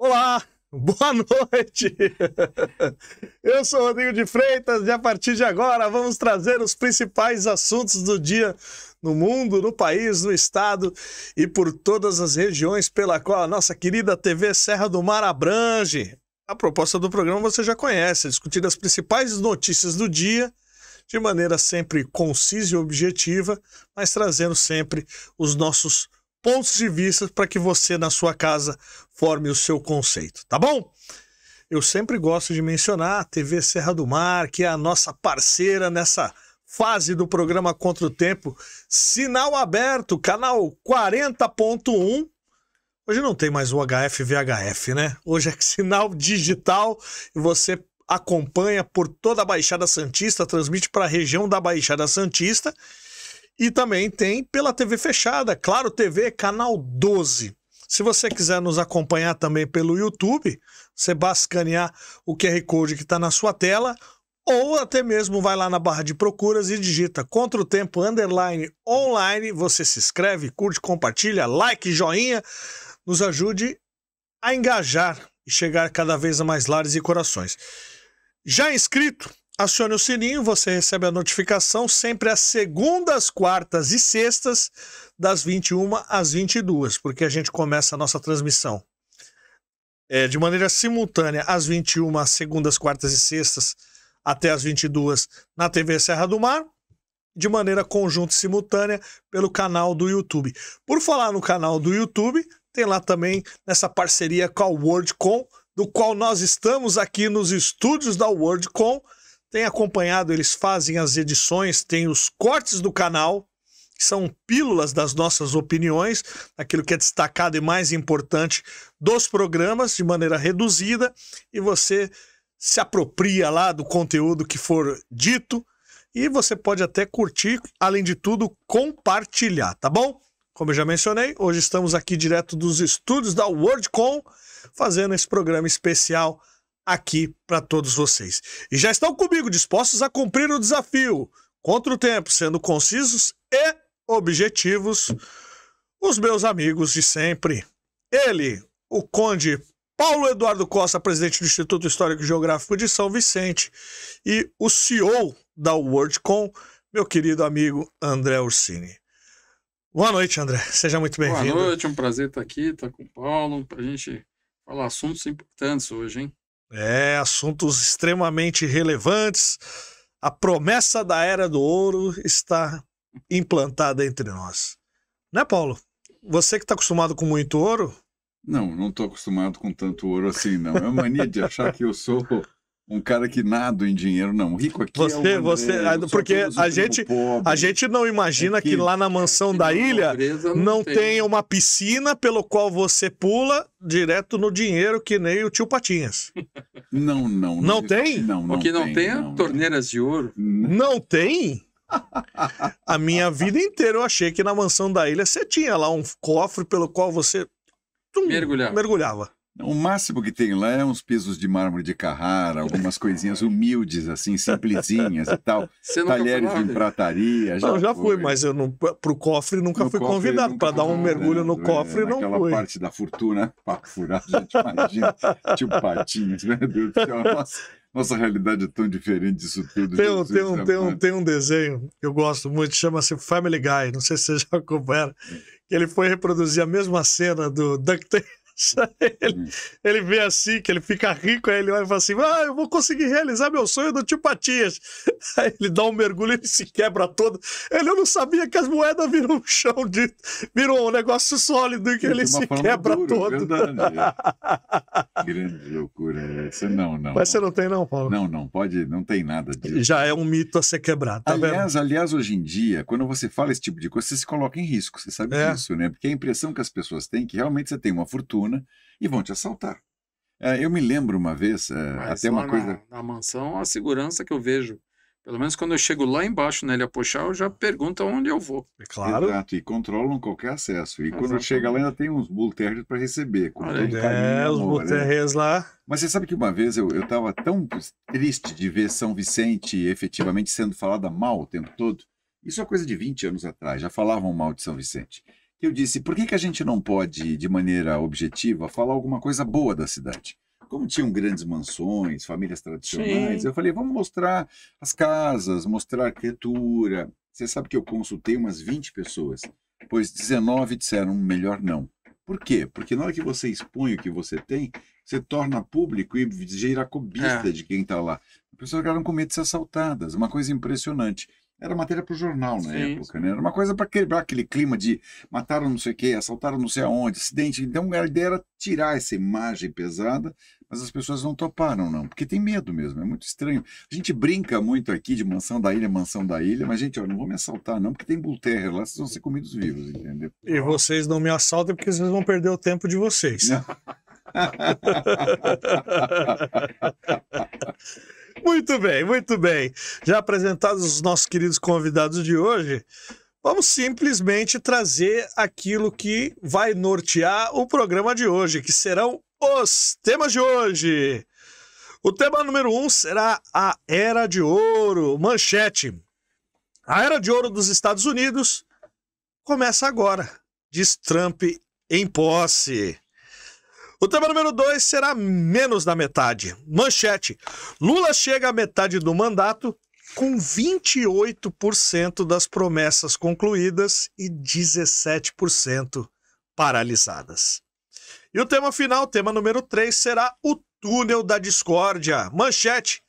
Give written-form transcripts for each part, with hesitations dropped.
Olá, boa noite. Eu sou Rodrigo de Freitas e a partir de agora vamos trazer os principais assuntos do dia no mundo, no país, no estado e por todas as regiões pela qual a nossa querida TV Serra do Mar abrange. A proposta do programa você já conhece, discutir as principais notícias do dia de maneira sempre concisa e objetiva, mas trazendo sempre os nossos pontos de vista para que você, na sua casa, forme o seu conceito, tá bom? Eu sempre gosto de mencionar a TV Serra do Mar, que é a nossa parceira nessa fase do programa Contra o Tempo. Sinal aberto, canal 40.1. Hoje não tem mais o HF VHF, né? Hoje é sinal digital e você acompanha por toda a Baixada Santista, transmite para a região da Baixada Santista. E também tem pela TV fechada, Claro TV, canal 12. Se você quiser nos acompanhar também pelo YouTube, você basta escanear o QR Code que está na sua tela, ou até mesmo vai lá na barra de procuras e digita Contra o Tempo _online. Você se inscreve, curte, compartilha, like, joinha, nos ajude a engajar e chegar cada vez a mais lares e corações. Já inscrito? Acione o sininho, você recebe a notificação sempre às segundas, quartas e sextas, das 21 às 22, porque a gente começa a nossa transmissão de maneira simultânea às 21, às segundas, quartas e sextas, até às 22 na TV Serra do Mar, de maneira conjunta e simultânea pelo canal do YouTube. Por falar no canal do YouTube, tem lá também nessa parceria com a WorldCom, do qual nós estamos aqui nos estúdios da WorldCom. Tem acompanhado, eles fazem as edições, tem os cortes do canal, que são pílulas das nossas opiniões, aquilo que é destacado e mais importante dos programas, de maneira reduzida, e você se apropria lá do conteúdo que for dito, e você pode até curtir, além de tudo, compartilhar, tá bom? Como eu já mencionei, hoje estamos aqui direto dos estúdios da WorldCom, fazendo esse programa especial aqui para todos vocês. E já estão comigo dispostos a cumprir o desafio Contra o Tempo, sendo concisos e objetivos, os meus amigos de sempre. Ele, o Conde Paulo Eduardo Costa, presidente do Instituto Histórico e Geográfico de São Vicente, e o CEO da WorldCom, meu querido amigo André Ursini. Boa noite, André. Seja muito bem-vindo. Boa noite, é um prazer estar aqui, estar com o Paulo, para a gente falar assuntos importantes hoje, hein? Assuntos extremamente relevantes. A promessa da Era do Ouro está implantada entre nós. Né, Paulo? Você que está acostumado com muito ouro? Não estou acostumado com tanto ouro assim, não. É uma mania de achar que eu sou um cara que nado em dinheiro, não. O rico aqui porque a gente não imagina que lá na mansão da ilha não tem uma piscina pelo qual você pula direto no dinheiro, que nem o tio Patinhas. Não. Não tem? O que não tem é torneiras de ouro. Não tem? A minha vida inteira eu achei que na mansão da ilha você tinha lá um cofre pelo qual você mergulhava. O máximo que tem lá é uns pisos de mármore de Carrara, algumas coisinhas humildes, assim, simplesinhas e tal. Talheres de prataria. Já fui, mas eu não, pro cofre nunca fui convidado. Para dar um mergulho no cofre, não fui. Aquela parte da fortuna, papo furado, a gente imagina. Tio Patinhas, meu Deus do céu. Nossa realidade é tão diferente disso tudo. Tem um desenho que eu gosto muito, chama-se Family Guy, não sei se você já acompanharam, que ele foi reproduzir a mesma cena do DuckTales. Ele vê assim, que ele fica rico, aí ele olha e fala assim, eu vou conseguir realizar meu sonho do tio Patias. Aí ele dá um mergulho, ele se quebra todo. Eu não sabia que as moedas viram um chão, viram um negócio sólido e que ele se quebra todo. Verdade. Grande loucura essa. Não. Mas você não tem não, Paulo? Não pode, não tem nada disso. Já é um mito a ser quebrado, tá vendo? Aliás, hoje em dia, quando você fala esse tipo de coisa, você se coloca em risco, você sabe disso, né? Porque a impressão que as pessoas têm é que realmente você tem uma fortuna e vão te assaltar. Eu me lembro uma vez, até uma coisa... Na mansão, a segurança que eu vejo, pelo menos quando eu chego lá embaixo na Ilha Pochá, eu já pergunto onde eu vou. É claro. Exato, e controlam qualquer acesso. E quando chega lá ainda tem uns bull terriers para receber. Com todo carinho, os bull terriers lá. Mas você sabe que uma vez eu estava tão triste de ver São Vicente efetivamente sendo falada mal o tempo todo. Isso é coisa de 20 anos atrás, já falavam mal de São Vicente. que eu disse, por que a gente não pode, de maneira objetiva, falar alguma coisa boa da cidade? Como tinham grandes mansões, famílias tradicionais, eu falei, vamos mostrar as casas, mostrar a arquitetura. Você sabe que eu consultei umas 20 pessoas, pois 19 disseram melhor não. Por quê? Porque na hora que você expõe o que você tem, você torna público e gira a cobiça de quem está lá. As pessoas ficaram com medo de ser assaltadas, uma coisa impressionante. Era matéria para o jornal na época, né? Era uma coisa para quebrar aquele clima de mataram não sei o quê, assaltaram não sei aonde, acidente. Então a ideia era tirar essa imagem pesada, mas as pessoas não toparam, não, porque tem medo mesmo, é muito estranho. A gente brinca muito aqui de mansão da ilha, mas, gente, ó, não vou me assaltar, não, porque tem bull terrier lá, vocês vão ser comidos vivos, entendeu? E vocês não me assaltem porque vocês vão perder o tempo de vocês. Muito bem, muito bem. Já apresentados os nossos queridos convidados de hoje, vamos simplesmente trazer aquilo que vai nortear o programa de hoje, que serão os temas de hoje. O tema número 1 será a Era de Ouro. Manchete. A Era de Ouro dos Estados Unidos começa agora, diz Trump em posse. O tema número 2 será menos da metade. Manchete. Lula chega à metade do mandato com 28% das promessas concluídas e 17% paralisadas. E o tema final, tema número 3, será o túnel da discórdia. Manchete.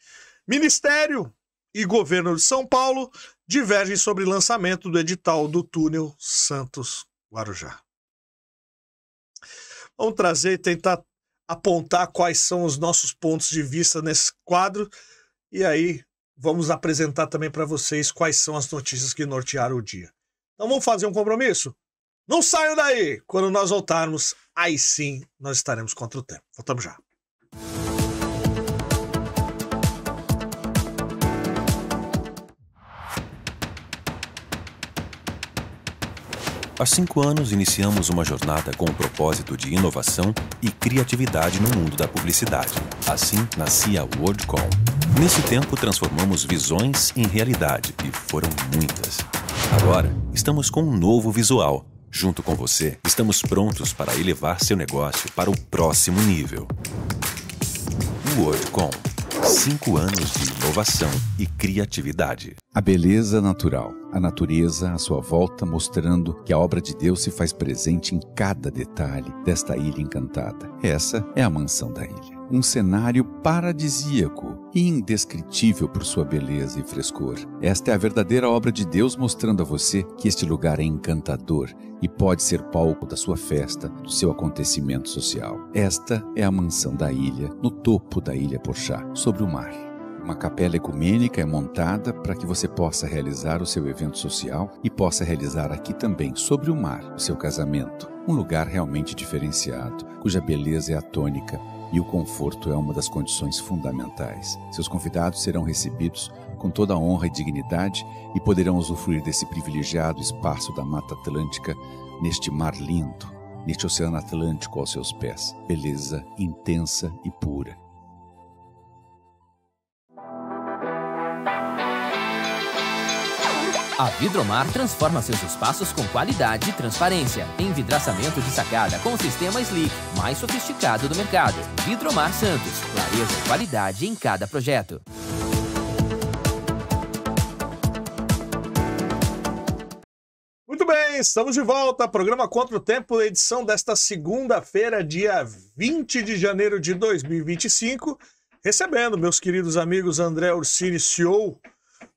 Ministério e governo de São Paulo divergem sobre lançamento do edital do túnel Santos-Guarujá. Vamos trazer e tentar apontar quais são os nossos pontos de vista nesse quadro. E aí vamos apresentar também para vocês quais são as notícias que nortearam o dia. Então vamos fazer um compromisso? Não saiam daí! Quando nós voltarmos, aí sim nós estaremos contra o tempo. Voltamos já. Há 5 anos, iniciamos uma jornada com o propósito de inovação e criatividade no mundo da publicidade. Assim, nascia a WorldCom. Nesse tempo, transformamos visões em realidade, e foram muitas. Agora, estamos com um novo visual. Junto com você, estamos prontos para elevar seu negócio para o próximo nível. WorldCom. 5 anos de inovação e criatividade. A beleza natural, a natureza à sua volta, mostrando que a obra de Deus se faz presente em cada detalhe desta ilha encantada. Essa é a mansão da ilha. Um cenário paradisíaco e indescritível por sua beleza e frescor. Esta é a verdadeira obra de Deus, mostrando a você que este lugar é encantador e pode ser palco da sua festa, do seu acontecimento social. Esta é a mansão da ilha, no topo da Ilha Porchá, sobre o mar. Uma capela ecumênica é montada para que você possa realizar o seu evento social e possa realizar aqui também, sobre o mar, o seu casamento. Um lugar realmente diferenciado, cuja beleza é a tônica e o conforto é uma das condições fundamentais. Seus convidados serão recebidos com toda a honra e dignidade e poderão usufruir desse privilegiado espaço da Mata Atlântica neste mar lindo, neste Oceano Atlântico aos seus pés. Beleza intensa e pura. A Vidromar transforma seus espaços com qualidade e transparência. Envidraçamento de sacada com o sistema Slick, mais sofisticado do mercado. Vidromar Santos, clareza e qualidade em cada projeto. Muito bem, estamos de volta. Programa Contra o Tempo, edição desta segunda-feira, dia 20 de janeiro de 2025. Recebendo meus queridos amigos André Ursini, CEO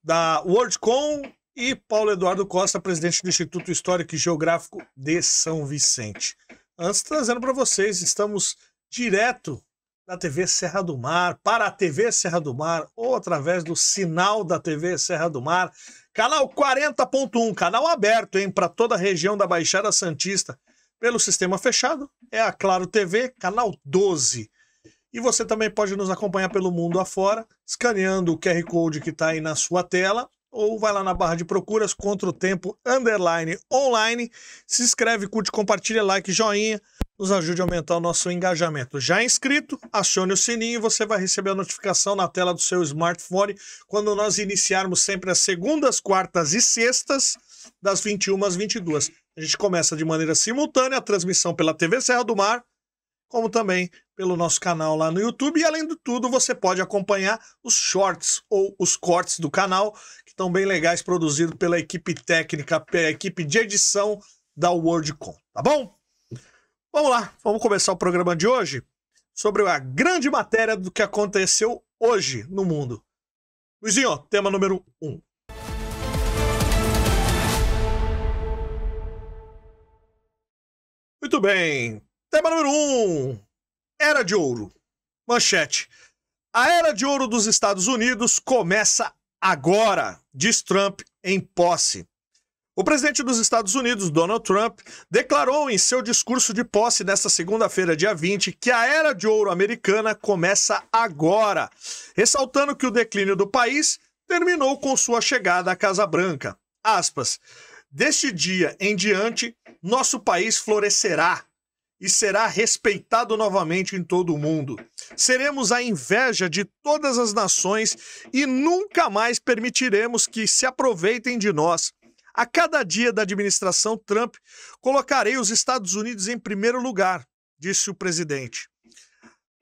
da WorldCom, e Paulo Eduardo Costa, presidente do Instituto Histórico e Geográfico de São Vicente. Antes, trazendo para vocês, estamos direto da TV Serra do Mar, para a TV Serra do Mar, ou através do sinal da TV Serra do Mar, canal 40.1, canal aberto, hein, para toda a região da Baixada Santista, pelo sistema fechado, é a Claro TV, canal 12. E você também pode nos acompanhar pelo mundo afora, escaneando o QR Code que está aí na sua tela, ou vai lá na barra de procuras, Contra o Tempo, _online, se inscreve, curte, compartilha, like, joinha, nos ajude a aumentar o nosso engajamento. Já inscrito, acione o sininho e você vai receber a notificação na tela do seu smartphone quando nós iniciarmos sempre às segundas, quartas e sextas, das 21 às 22. A gente começa de maneira simultânea a transmissão pela TV Serra do Mar, como também pelo nosso canal lá no YouTube. E além de tudo, você pode acompanhar os shorts ou os cortes do canal, que estão bem legais, produzidos pela equipe técnica, pela equipe de edição da WorldCom, tá bom? Vamos lá, vamos começar o programa de hoje sobre a grande matéria do que aconteceu hoje no mundo. Luizinho, tema número 1. Muito bem. Tema número 1. Era de Ouro. Manchete. A Era de Ouro dos Estados Unidos começa agora, diz Trump em posse. O presidente dos Estados Unidos, Donald Trump, declarou em seu discurso de posse nesta segunda-feira, dia 20, que a Era de Ouro americana começa agora, ressaltando que o declínio do país terminou com sua chegada à Casa Branca. Aspas. Deste dia em diante, nosso país florescerá e será respeitado novamente em todo o mundo. Seremos a inveja de todas as nações e nunca mais permitiremos que se aproveitem de nós. A cada dia da administração Trump, colocarei os Estados Unidos em primeiro lugar, disse o presidente.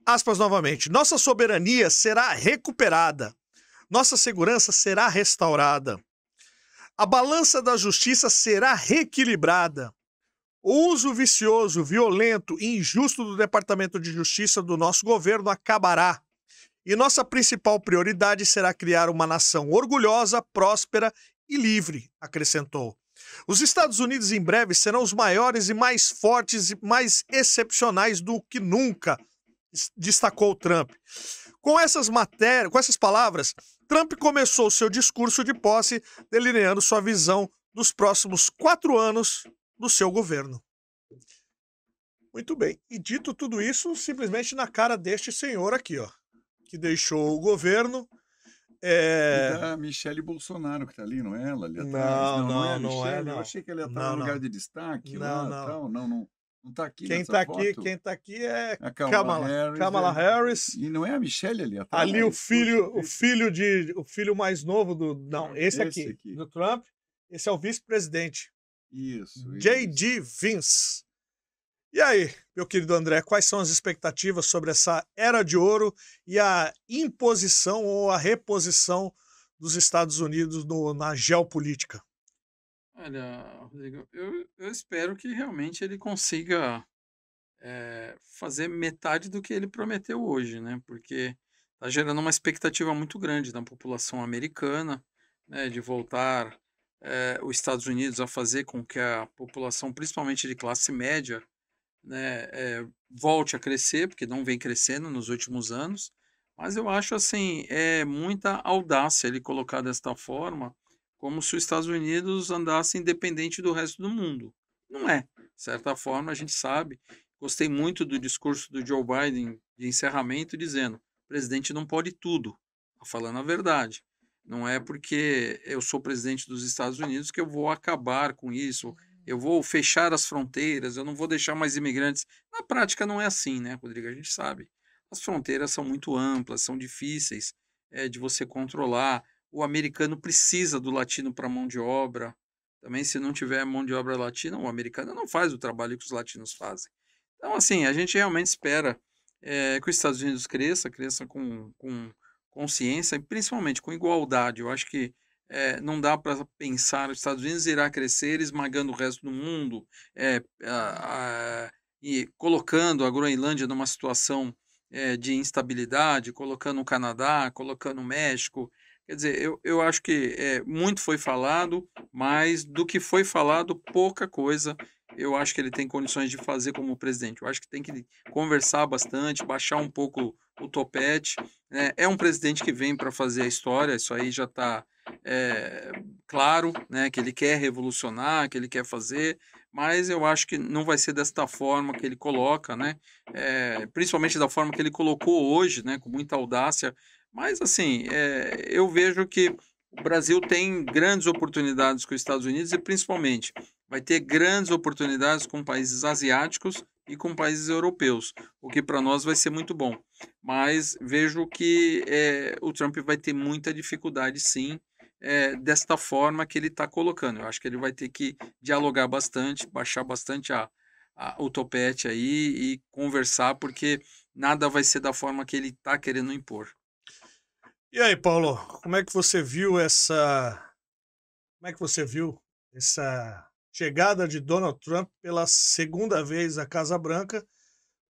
Aspas novamente. Nossa soberania será recuperada. Nossa segurança será restaurada. A balança da justiça será reequilibrada. O uso vicioso, violento e injusto do Departamento de Justiça do nosso governo acabará. E nossa principal prioridade será criar uma nação orgulhosa, próspera e livre, acrescentou. Os Estados Unidos em breve serão os maiores e mais fortes e mais excepcionais do que nunca, destacou Trump. Com essas palavras, Trump começou seu discurso de posse, delineando sua visão dos próximos 4 anos do seu governo. Muito bem. E dito tudo isso, simplesmente na cara deste senhor aqui, ó, que deixou o governo. E da Michele Bolsonaro, que tá ali, não é ela? Ali atrás. Não é. Eu achei que ela ia estar no lugar de destaque. Não tá aqui Quem tá aqui é a Kamala Harris. E não é a Michelle ali atrás. Ali o filho mais novo do... Não, esse aqui, do Trump. Esse é o vice-presidente. Isso. J.D. Vance. E aí, meu querido André, quais são as expectativas sobre essa Era de Ouro e a imposição ou a reposição dos Estados Unidos na geopolítica? Olha, Rodrigo, eu espero que realmente ele consiga fazer metade do que ele prometeu hoje, né? Porque está gerando uma expectativa muito grande na população americana, né, de voltar os Estados Unidos a fazer com que a população, principalmente de classe média, né, volte a crescer, porque não vem crescendo nos últimos anos. Mas eu acho assim, muita audácia ele colocar desta forma, como se os Estados Unidos andassem independente do resto do mundo. Não é. De certa forma, a gente sabe. Gostei muito do discurso do Joe Biden de encerramento, dizendo: o presidente não pode tudo. Está falando a verdade. Não é porque eu sou presidente dos Estados Unidos que eu vou acabar com isso, eu vou fechar as fronteiras, eu não vou deixar mais imigrantes. Na prática não é assim, né, Rodrigo? A gente sabe. As fronteiras são muito amplas, são difíceis de você controlar. O americano precisa do latino para mão de obra. Também, se não tiver mão de obra latina, o americano não faz o trabalho que os latinos fazem. Então, assim, a gente realmente espera que os Estados Unidos cresça com consciência e principalmente com igualdade. Eu acho que não dá para pensar que os Estados Unidos irá crescer esmagando o resto do mundo e colocando a Groenlândia numa situação de instabilidade, colocando o Canadá, colocando o México. Quer dizer, eu acho que muito foi falado, mas do que foi falado, pouca coisa eu acho que ele tem condições de fazer como presidente. Eu acho que tem que conversar bastante, baixar um pouco o topete. É um presidente que vem para fazer a história, isso aí já está claro, né, que ele quer revolucionar, que ele quer fazer, mas eu acho que não vai ser desta forma que ele coloca, né, principalmente da forma que ele colocou hoje, né, com muita audácia. Mas, assim, eu vejo que o Brasil tem grandes oportunidades com os Estados Unidos e, principalmente, vai ter grandes oportunidades com países asiáticos e com países europeus, o que para nós vai ser muito bom. Mas vejo que o Trump vai ter muita dificuldade, sim, desta forma que ele está colocando. Eu acho que ele vai ter que dialogar bastante, baixar bastante o topete aí e conversar, porque nada vai ser da forma que ele está querendo impor. E aí, Paulo, como é que você viu essa chegada de Donald Trump pela segunda vez à Casa Branca,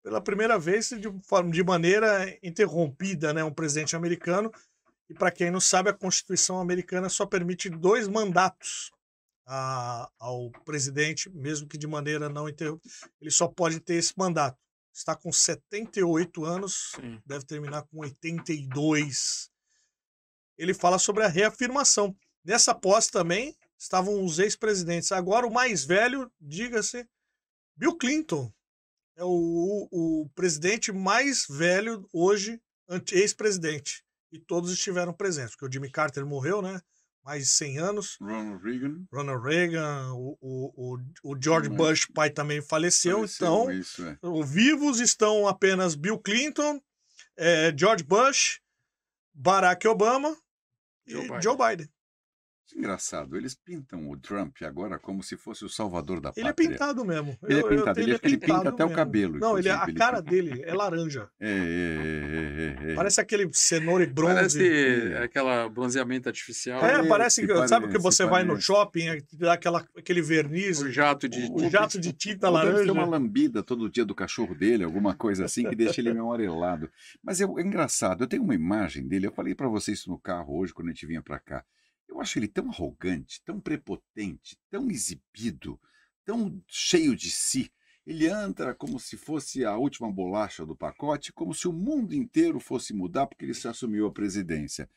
pela primeira vez de maneira interrompida, né? Um presidente americano. E para quem não sabe, a Constituição americana só permite 2 mandatos ao presidente, mesmo que de maneira não interrompida. Ele só pode ter esse mandato. Está com 78 anos, Sim. Deve terminar com 82. Ele fala sobre a reafirmação. Nessa posse também estavam os ex-presidentes. Agora o mais velho, diga-se, Bill Clinton. É o presidente mais velho hoje, ex-presidente. E todos estiveram presentes, porque o Jimmy Carter morreu, né? Mais de 100 anos. Ronald Reagan, o George Bush, pai, também faleceu. Então, vivos estão apenas Bill Clinton, George Bush, Barack Obama e Joe Biden. Engraçado, eles pintam o Trump agora como se fosse o salvador da pátria. Ele é pintado mesmo. Ele é pintado, ele pinta até o cabelo. Não, a cara dele é laranja. Parece aquele cenoura e bronze. Parece aquela bronzeamento artificial. Parece, sabe que você vai no shopping, dá aquele verniz. O jato de tinta laranja. Deve ter uma lambida todo dia do cachorro dele, alguma coisa assim, que deixa ele meio amarelado. Mas é engraçado, eu tenho uma imagem dele, eu falei para vocês no carro hoje, quando a gente vinha para cá. Eu acho ele tão arrogante, tão prepotente, tão exibido, tão cheio de si. Ele anda como se fosse a última bolacha do pacote, como se o mundo inteiro fosse mudar porque ele se assumiu a presidência.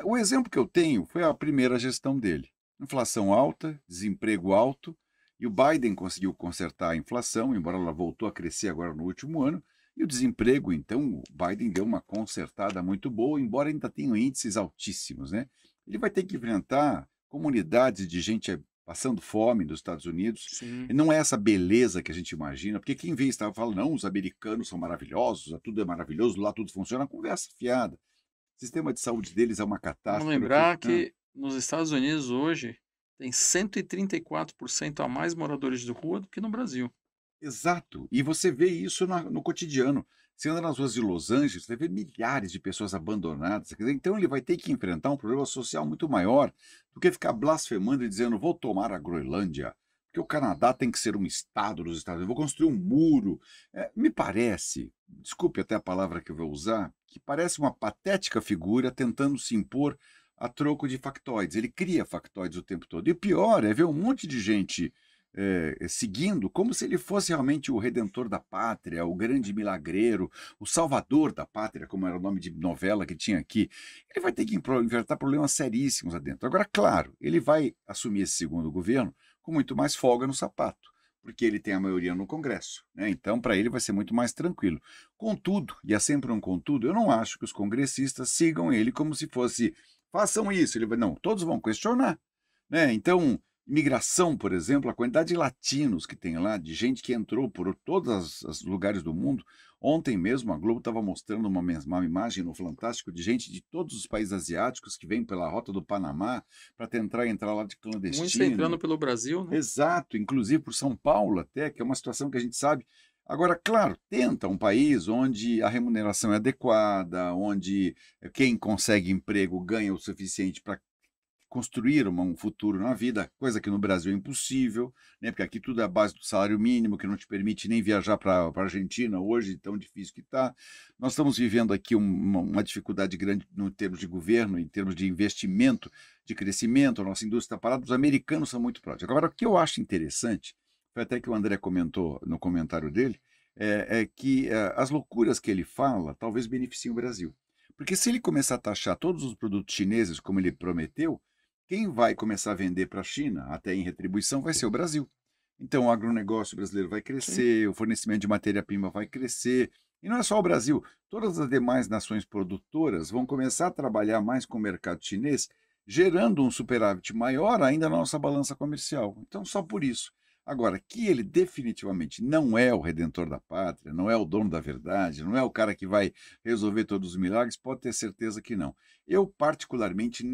O exemplo que eu tenho foi a primeira gestão dele. Inflação alta, desemprego alto, e o Biden conseguiu consertar a inflação, embora ela voltou a crescer agora no último ano, e o desemprego, então, o Biden deu uma consertada muito boa, embora ainda tenha índices altíssimos, né? Ele vai ter que enfrentar comunidades de gente passando fome nos Estados Unidos. Sim. E não é essa beleza que a gente imagina, porque quem vem estava falando, não, os americanos são maravilhosos, tudo é maravilhoso, lá tudo funciona, conversa fiada. O sistema de saúde deles é uma catástrofe. Vamos lembrar que nos Estados Unidos hoje tem 134% a mais moradores de rua do que no Brasil. Exato, e você vê isso no cotidiano. Você anda nas ruas de Los Angeles, você vê milhares de pessoas abandonadas. Quer dizer, então ele vai ter que enfrentar um problema social muito maior do que ficar blasfemando e dizendo vou tomar a Groenlândia, porque o Canadá tem que ser um estado dos Estados Unidos, vou construir um muro. Me parece, desculpe até a palavra que eu vou usar, que parece uma patética figura tentando se impor a troco de factoides. Ele cria factoides o tempo todo. E o pior é ver um monte de gente seguindo como se ele fosse realmente o redentor da pátria, o grande milagreiro, o salvador da pátria, como era o nome de novela que tinha aqui. Ele vai ter que enfrentar problemas seríssimos adentro. Agora, claro, ele vai assumir esse segundo governo com muito mais folga no sapato, porque ele tem a maioria no Congresso, né? Então, para ele vai ser muito mais tranquilo. Contudo, e é sempre um contudo, eu não acho que os congressistas sigam ele como se fosse, façam isso. Ele vai, não, todos vão questionar, né? Então, imigração, por exemplo, a quantidade de latinos que tem lá, de gente que entrou por todos os lugares do mundo. Ontem mesmo a Globo estava mostrando uma imagem no Fantástico de gente de todos os países asiáticos que vem pela rota do Panamá para tentar entrar lá de clandestino. Muitos entrando pelo Brasil, né? Exato, inclusive por São Paulo até, que é uma situação que a gente sabe. Agora, claro, tenta um país onde a remuneração é adequada, onde quem consegue emprego ganha o suficiente para construir um futuro na vida, coisa que no Brasil é impossível, né? Porque aqui tudo é a base do salário mínimo, que não te permite nem viajar para a Argentina hoje, tão difícil que está. Nós estamos vivendo aqui uma dificuldade grande em termos de governo, em termos de investimento, de crescimento, a nossa indústria está parada, os americanos são muito próximos. Agora, o que eu acho interessante, foi até que o André comentou no comentário dele, é que as loucuras que ele fala talvez beneficiem o Brasil. Porque se ele começar a taxar todos os produtos chineses, como ele prometeu, quem vai começar a vender para a China, até em retribuição, vai ser o Brasil. Então o agronegócio brasileiro vai crescer, sim, o fornecimento de matéria-prima vai crescer. E não é só o Brasil, todas as demais nações produtoras vão começar a trabalhar mais com o mercado chinês, gerando um superávit maior ainda na nossa balança comercial. Então só por isso. Agora, que ele definitivamente não é o redentor da pátria, não é o dono da verdade, não é o cara que vai resolver todos os milagres, pode ter certeza que não. Eu, particularmente,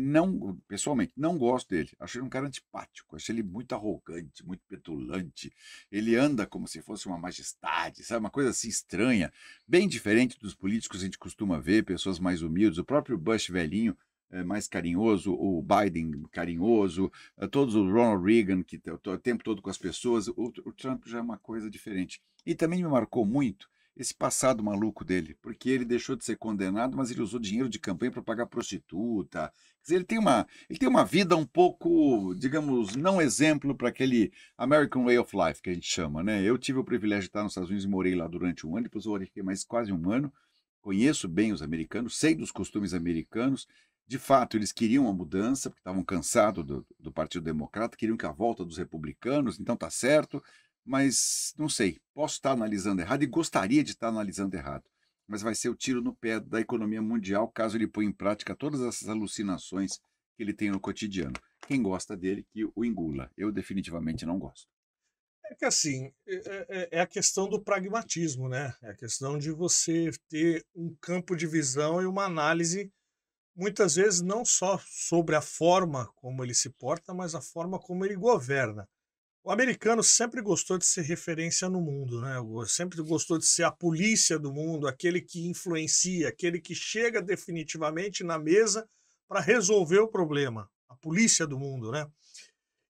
pessoalmente, não gosto dele. Acho ele um cara antipático, acho ele muito arrogante, muito petulante. Ele anda como se fosse uma majestade, sabe? Uma coisa assim estranha, bem diferente dos políticos que a gente costuma ver, pessoas mais humildes. O próprio Bush velhinho, mais carinhoso, o Biden carinhoso, todos o Ronald Reagan, que o tempo todo com as pessoas, o Trump já é uma coisa diferente. E também me marcou muito esse passado maluco dele, porque ele deixou de ser condenado, mas ele usou dinheiro de campanha para pagar prostituta. Quer dizer, ele tem uma vida um pouco, digamos, não exemplo para aquele American Way of Life, que a gente chama, né? Eu tive o privilégio de estar nos Estados Unidos e morei lá durante um ano, depois eu fiquei mais quase um ano, conheço bem os americanos, sei dos costumes americanos. De fato, eles queriam uma mudança, porque estavam cansados do Partido Democrata, queriam que a volta dos republicanos, então tá certo, mas não sei, posso estar analisando errado e gostaria de estar analisando errado, mas vai ser o tiro no pé da economia mundial caso ele ponha em prática todas essas alucinações que ele tem no cotidiano. Quem gosta dele, que o engula. Eu definitivamente não gosto. É que assim, é a questão do pragmatismo, né? É a questão de você ter um campo de visão e uma análise muitas vezes não só sobre a forma como ele se porta, mas a forma como ele governa. O americano sempre gostou de ser referência no mundo, né? Sempre gostou de ser a polícia do mundo, aquele que influencia, aquele que chega definitivamente na mesa para resolver o problema. A polícia do mundo, né?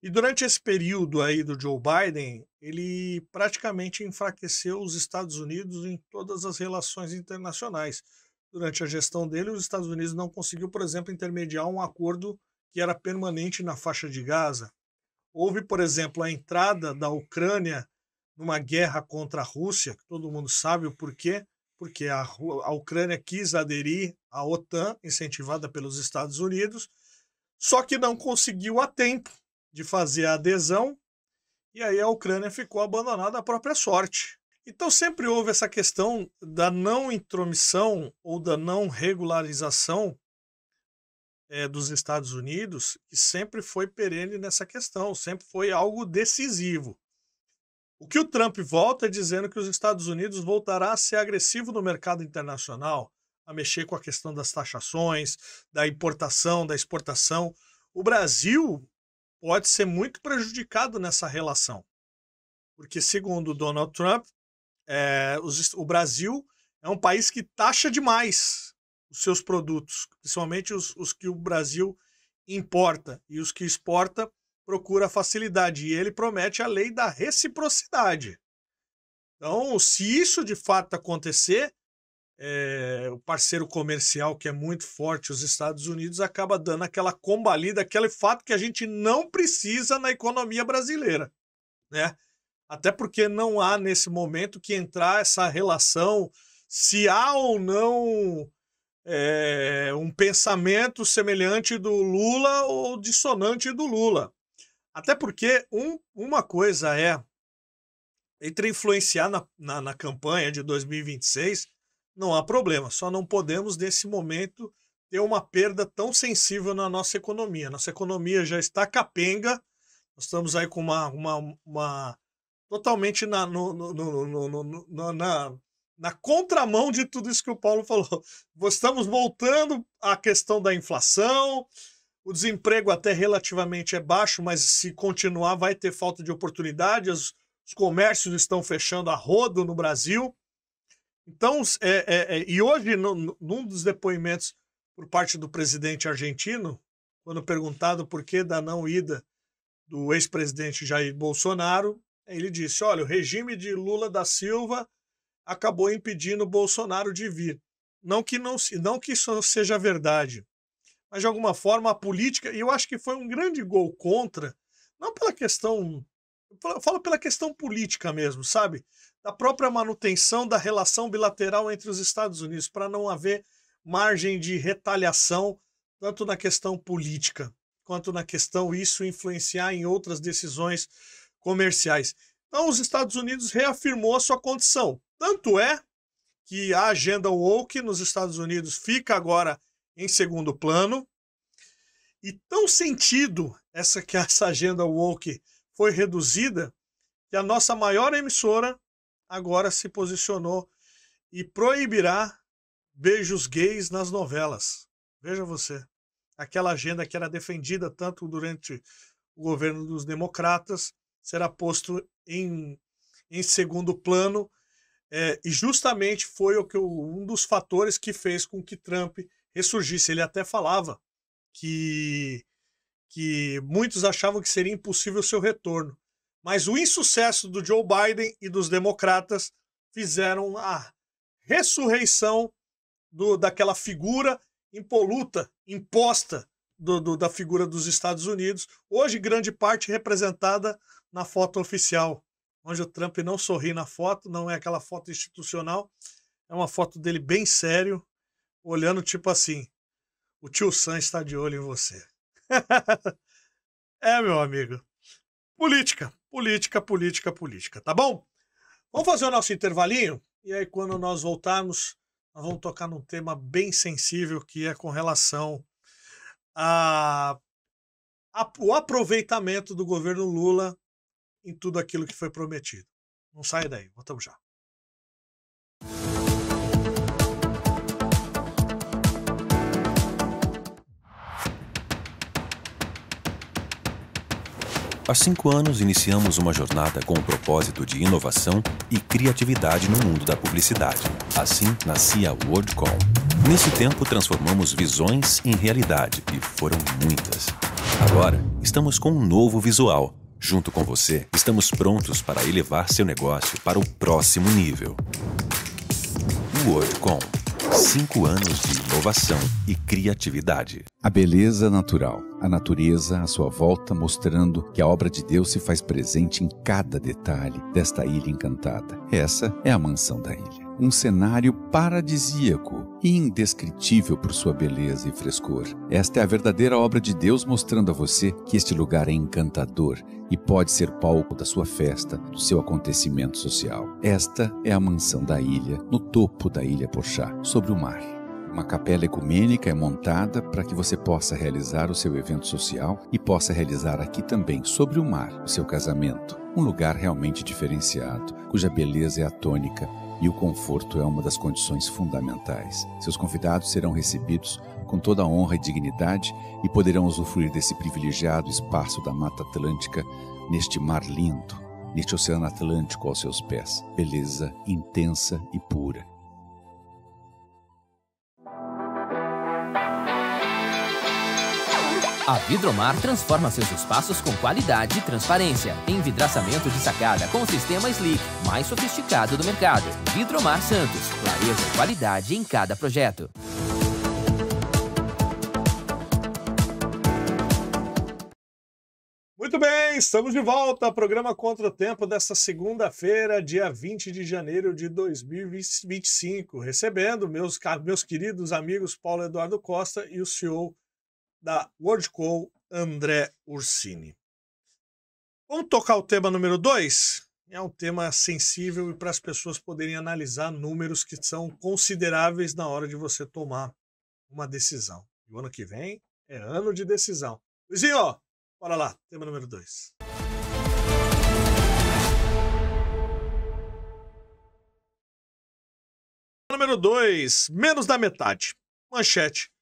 E durante esse período aí do Joe Biden, ele praticamente enfraqueceu os Estados Unidos em todas as relações internacionais. Durante a gestão dele, os Estados Unidos não conseguiu, por exemplo, intermediar um acordo que era permanente na faixa de Gaza. Houve, por exemplo, a entrada da Ucrânia numa guerra contra a Rússia, que todo mundo sabe o porquê, porque a Ucrânia quis aderir à OTAN, incentivada pelos Estados Unidos, só que não conseguiu a tempo de fazer a adesão, e aí a Ucrânia ficou abandonada à própria sorte. Então sempre houve essa questão da não intromissão ou da não regularização dos Estados Unidos, que sempre foi perene nessa questão, sempre foi algo decisivo. O que o Trump volta é dizendo que os Estados Unidos voltará a ser agressivo no mercado internacional, a mexer com a questão das taxações, da importação, da exportação. O Brasil pode ser muito prejudicado nessa relação, porque segundo Donald Trump, o Brasil é um país que taxa demais os seus produtos, principalmente os que o Brasil importa, e os que exporta procura facilidade, e ele promete a lei da reciprocidade. Então, se isso de fato acontecer, o parceiro comercial que é muito forte, os Estados Unidos, acaba dando aquela combalida, aquele fato que a gente não precisa na economia brasileira, né? Até porque não há nesse momento que entrar essa relação, se há ou não um pensamento semelhante do Lula ou dissonante do Lula. Até porque uma coisa entre influenciar na campanha de 2026, não há problema, só não podemos nesse momento ter uma perda tão sensível na nossa economia. Nossa economia já está capenga, nós estamos aí com uma totalmente na contramão de tudo isso que o Paulo falou. Estamos voltando à questão da inflação, o desemprego até relativamente é baixo, mas se continuar vai ter falta de oportunidade, os comércios estão fechando a rodo no Brasil. Então, e hoje, num dos depoimentos por parte do presidente argentino, quando perguntado por que da não ida do ex-presidente Jair Bolsonaro, ele disse, olha, o regime de Lula da Silva acabou impedindo o Bolsonaro de vir. Não que isso seja verdade, mas de alguma forma a política, e eu acho que foi um grande gol contra, não pela questão, eu falo pela questão política mesmo, sabe? Da própria manutenção da relação bilateral entre os Estados Unidos, para não haver margem de retaliação, tanto na questão política, quanto na questão isso influenciar em outras decisões comerciais. Então os Estados Unidos reafirmou a sua condição. Tanto é que a agenda woke nos Estados Unidos fica agora em segundo plano, e tão sentido que essa agenda woke foi reduzida, que a nossa maior emissora agora se posicionou e proibirá beijos gays nas novelas. Veja você, aquela agenda que era defendida tanto durante o governo dos democratas será posto em segundo plano, e justamente foi um dos fatores que fez com que Trump ressurgisse. Ele até falava que muitos achavam que seria impossível o seu retorno, mas o insucesso do Joe Biden e dos democratas fizeram a ressurreição daquela figura impoluta, imposta da figura dos Estados Unidos, hoje grande parte representada na foto oficial, onde o Trump não sorri na foto, não é aquela foto institucional, é uma foto dele bem sério, olhando tipo assim, o tio Sam está de olho em você. Meu amigo, política, tá bom? Vamos fazer o nosso intervalinho, e aí quando nós voltarmos, nós vamos tocar num tema bem sensível, que é com relação o aproveitamento do governo Lula em tudo aquilo que foi prometido. Não saia daí, voltamos já. Há 5 anos, iniciamos uma jornada com o propósito de inovação e criatividade no mundo da publicidade. Assim, nascia a WorldCom. Nesse tempo, transformamos visões em realidade, e foram muitas. Agora, estamos com um novo visual. Junto com você, estamos prontos para elevar seu negócio para o próximo nível. WorldCom. 5 anos de inovação e criatividade. A beleza natural, a natureza à sua volta, mostrando que a obra de Deus se faz presente em cada detalhe desta ilha encantada. Essa é a mansão da ilha. Um cenário paradisíaco e indescritível por sua beleza e frescor. Esta é a verdadeira obra de Deus, mostrando a você que este lugar é encantador e pode ser palco da sua festa, do seu acontecimento social. Esta é a mansão da ilha, no topo da Ilha Porchat, sobre o mar. Uma capela ecumênica é montada para que você possa realizar o seu evento social e possa realizar aqui também, sobre o mar, o seu casamento. Um lugar realmente diferenciado, cuja beleza é atônica e o conforto é uma das condições fundamentais. Seus convidados serão recebidos com toda a honra e dignidade e poderão usufruir desse privilegiado espaço da Mata Atlântica neste mar lindo, neste Oceano Atlântico aos seus pés. Beleza intensa e pura. A Vidromar transforma seus espaços com qualidade e transparência. Envidraçamento de sacada com o sistema Slick, mais sofisticado do mercado. Vidromar Santos, clareza e qualidade em cada projeto. Muito bem, estamos de volta ao programa Contra o Tempo desta segunda-feira, dia 20 de janeiro de 2025, recebendo meus queridos amigos Paulo Eduardo Costa e o CEO da WorldCom, André Ursini. Vamos tocar o tema número 2? É um tema sensível e para as pessoas poderem analisar números que são consideráveis na hora de você tomar uma decisão. E o ano que vem é ano de decisão. Luizinho, bora lá, tema número 2. Número 2, menos da metade. Manchete.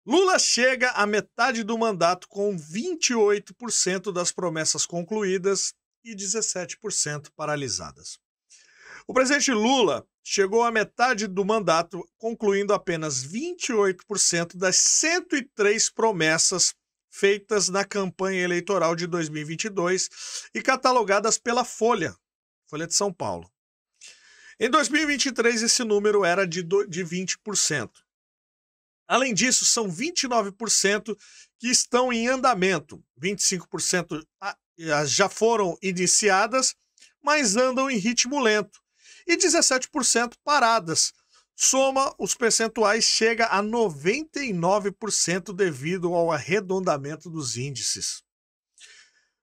Lula chega à metade do mandato com 28% das promessas concluídas e 17% paralisadas. O presidente Lula chegou à metade do mandato, concluindo apenas 28% das 103 promessas feitas na campanha eleitoral de 2022 e catalogadas pela Folha de São Paulo. Em 2023, esse número era de 20%. Além disso, são 29% que estão em andamento, 25% já foram iniciadas, mas andam em ritmo lento, e 17% paradas. Soma os percentuais, chega a 99% devido ao arredondamento dos índices.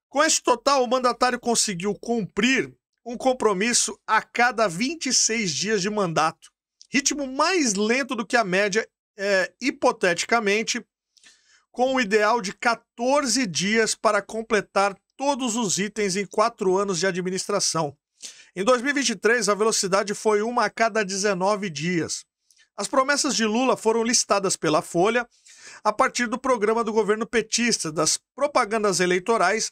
Com esse total, o mandatário conseguiu cumprir um compromisso a cada 26 dias de mandato, ritmo mais lento do que a média, hipoteticamente, com o ideal de 14 dias para completar todos os itens em 4 anos de administração. Em 2023, a velocidade foi 1 a cada 19 dias. As promessas de Lula foram listadas pela Folha a partir do programa do governo petista, das propagandas eleitorais,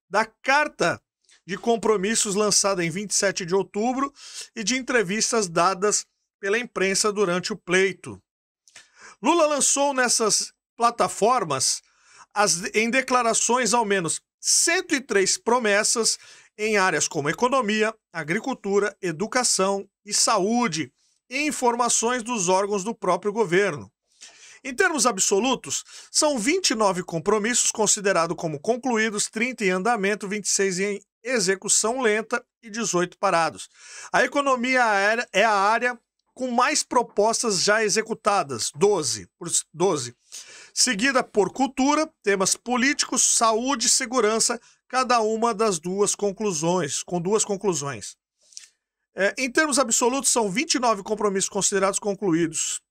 da carta de compromissos lançada em 27 de outubro e de entrevistas dadas pela imprensa durante o pleito. Lula lançou nessas plataformas, em declarações, ao menos 103 promessas em áreas como economia, agricultura, educação e saúde, e informações dos órgãos do próprio governo. Em termos absolutos, são 29 compromissos considerados como concluídos, 30 em andamento, 26 em execução lenta e 18 parados. A economia é a área com mais propostas já executadas, 12, seguida por cultura, temas políticos, saúde e segurança, cada uma das com 2 conclusões. Em termos absolutos, são 29 compromissos considerados concluídos.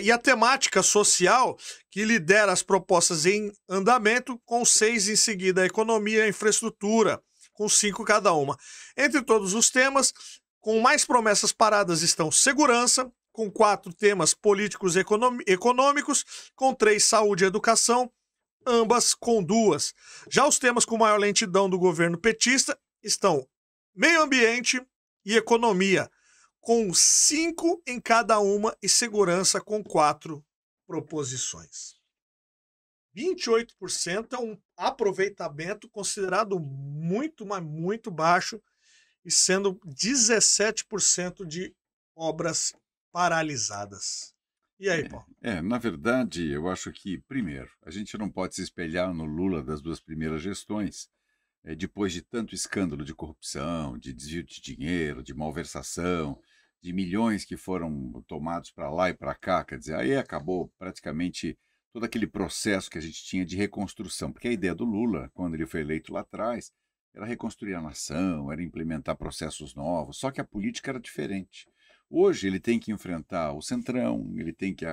E a temática social, que lidera as propostas em andamento, com 6 em seguida, a economia e a infraestrutura, com 5 cada uma. Entre todos os temas, com mais promessas paradas estão segurança, com 4 temas políticos e econômicos, com 3 saúde e educação, ambas com 2. Já os temas com maior lentidão do governo petista estão meio ambiente e economia, com 5 em cada uma, e segurança com 4 proposições. 28% é um aproveitamento considerado muito, mas muito baixo, e sendo 17% de obras paralisadas. E aí, Paulo? Na verdade, eu acho que, primeiro, a gente não pode se espelhar no Lula das 2 primeiras gestões, depois de tanto escândalo de corrupção, de desvio de dinheiro, de malversação, de milhões que foram tomados para lá e para cá. Quer dizer, aí acabou praticamente todo aquele processo que a gente tinha de reconstrução, porque a ideia do Lula, quando ele foi eleito lá atrás, era reconstruir a nação, era implementar processos novos, só que a política era diferente. Hoje ele tem que enfrentar o centrão, ele tem que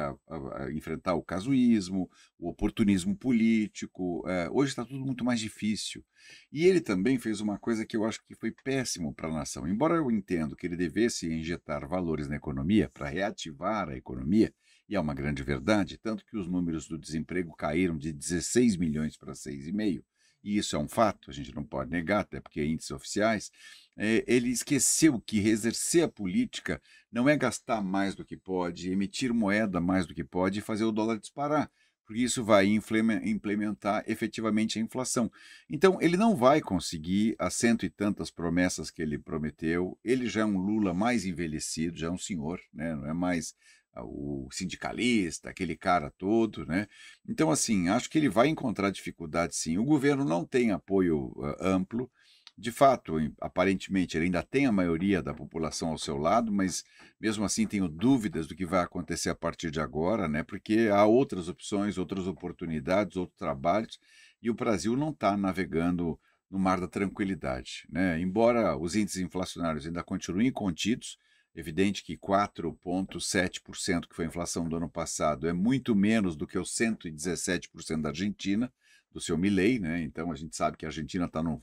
enfrentar o casuísmo, o oportunismo político. Hoje está tudo muito mais difícil. E ele também fez uma coisa que eu acho que foi péssimo para a nação. Embora eu entenda que ele devesse injetar valores na economia para reativar a economia, e é uma grande verdade, tanto que os números do desemprego caíram de 16 milhões para 6,5, e isso é um fato, a gente não pode negar, até porque índices oficiais. Ele esqueceu que exercer a política não é gastar mais do que pode, emitir moeda mais do que pode e fazer o dólar disparar, porque isso vai implementar efetivamente a inflação. Então, ele não vai conseguir as 100 e tantas promessas que ele prometeu. Ele já é um Lula mais envelhecido, já é um senhor, né? Não é mais o sindicalista, aquele cara todo, né? Então, assim, acho que ele vai encontrar dificuldade, sim. O governo não tem apoio amplo. De fato, aparentemente, ele ainda tem a maioria da população ao seu lado, mas mesmo assim tenho dúvidas do que vai acontecer a partir de agora, né? Porque há outras opções, outras oportunidades, outros trabalhos, e o Brasil não está navegando no mar da tranquilidade, né? Embora os índices inflacionários ainda continuem contidos, evidente que 4,7%, que foi a inflação do ano passado, é muito menos do que os 117% da Argentina, do seu Milei, né? Então a gente sabe que a Argentina está no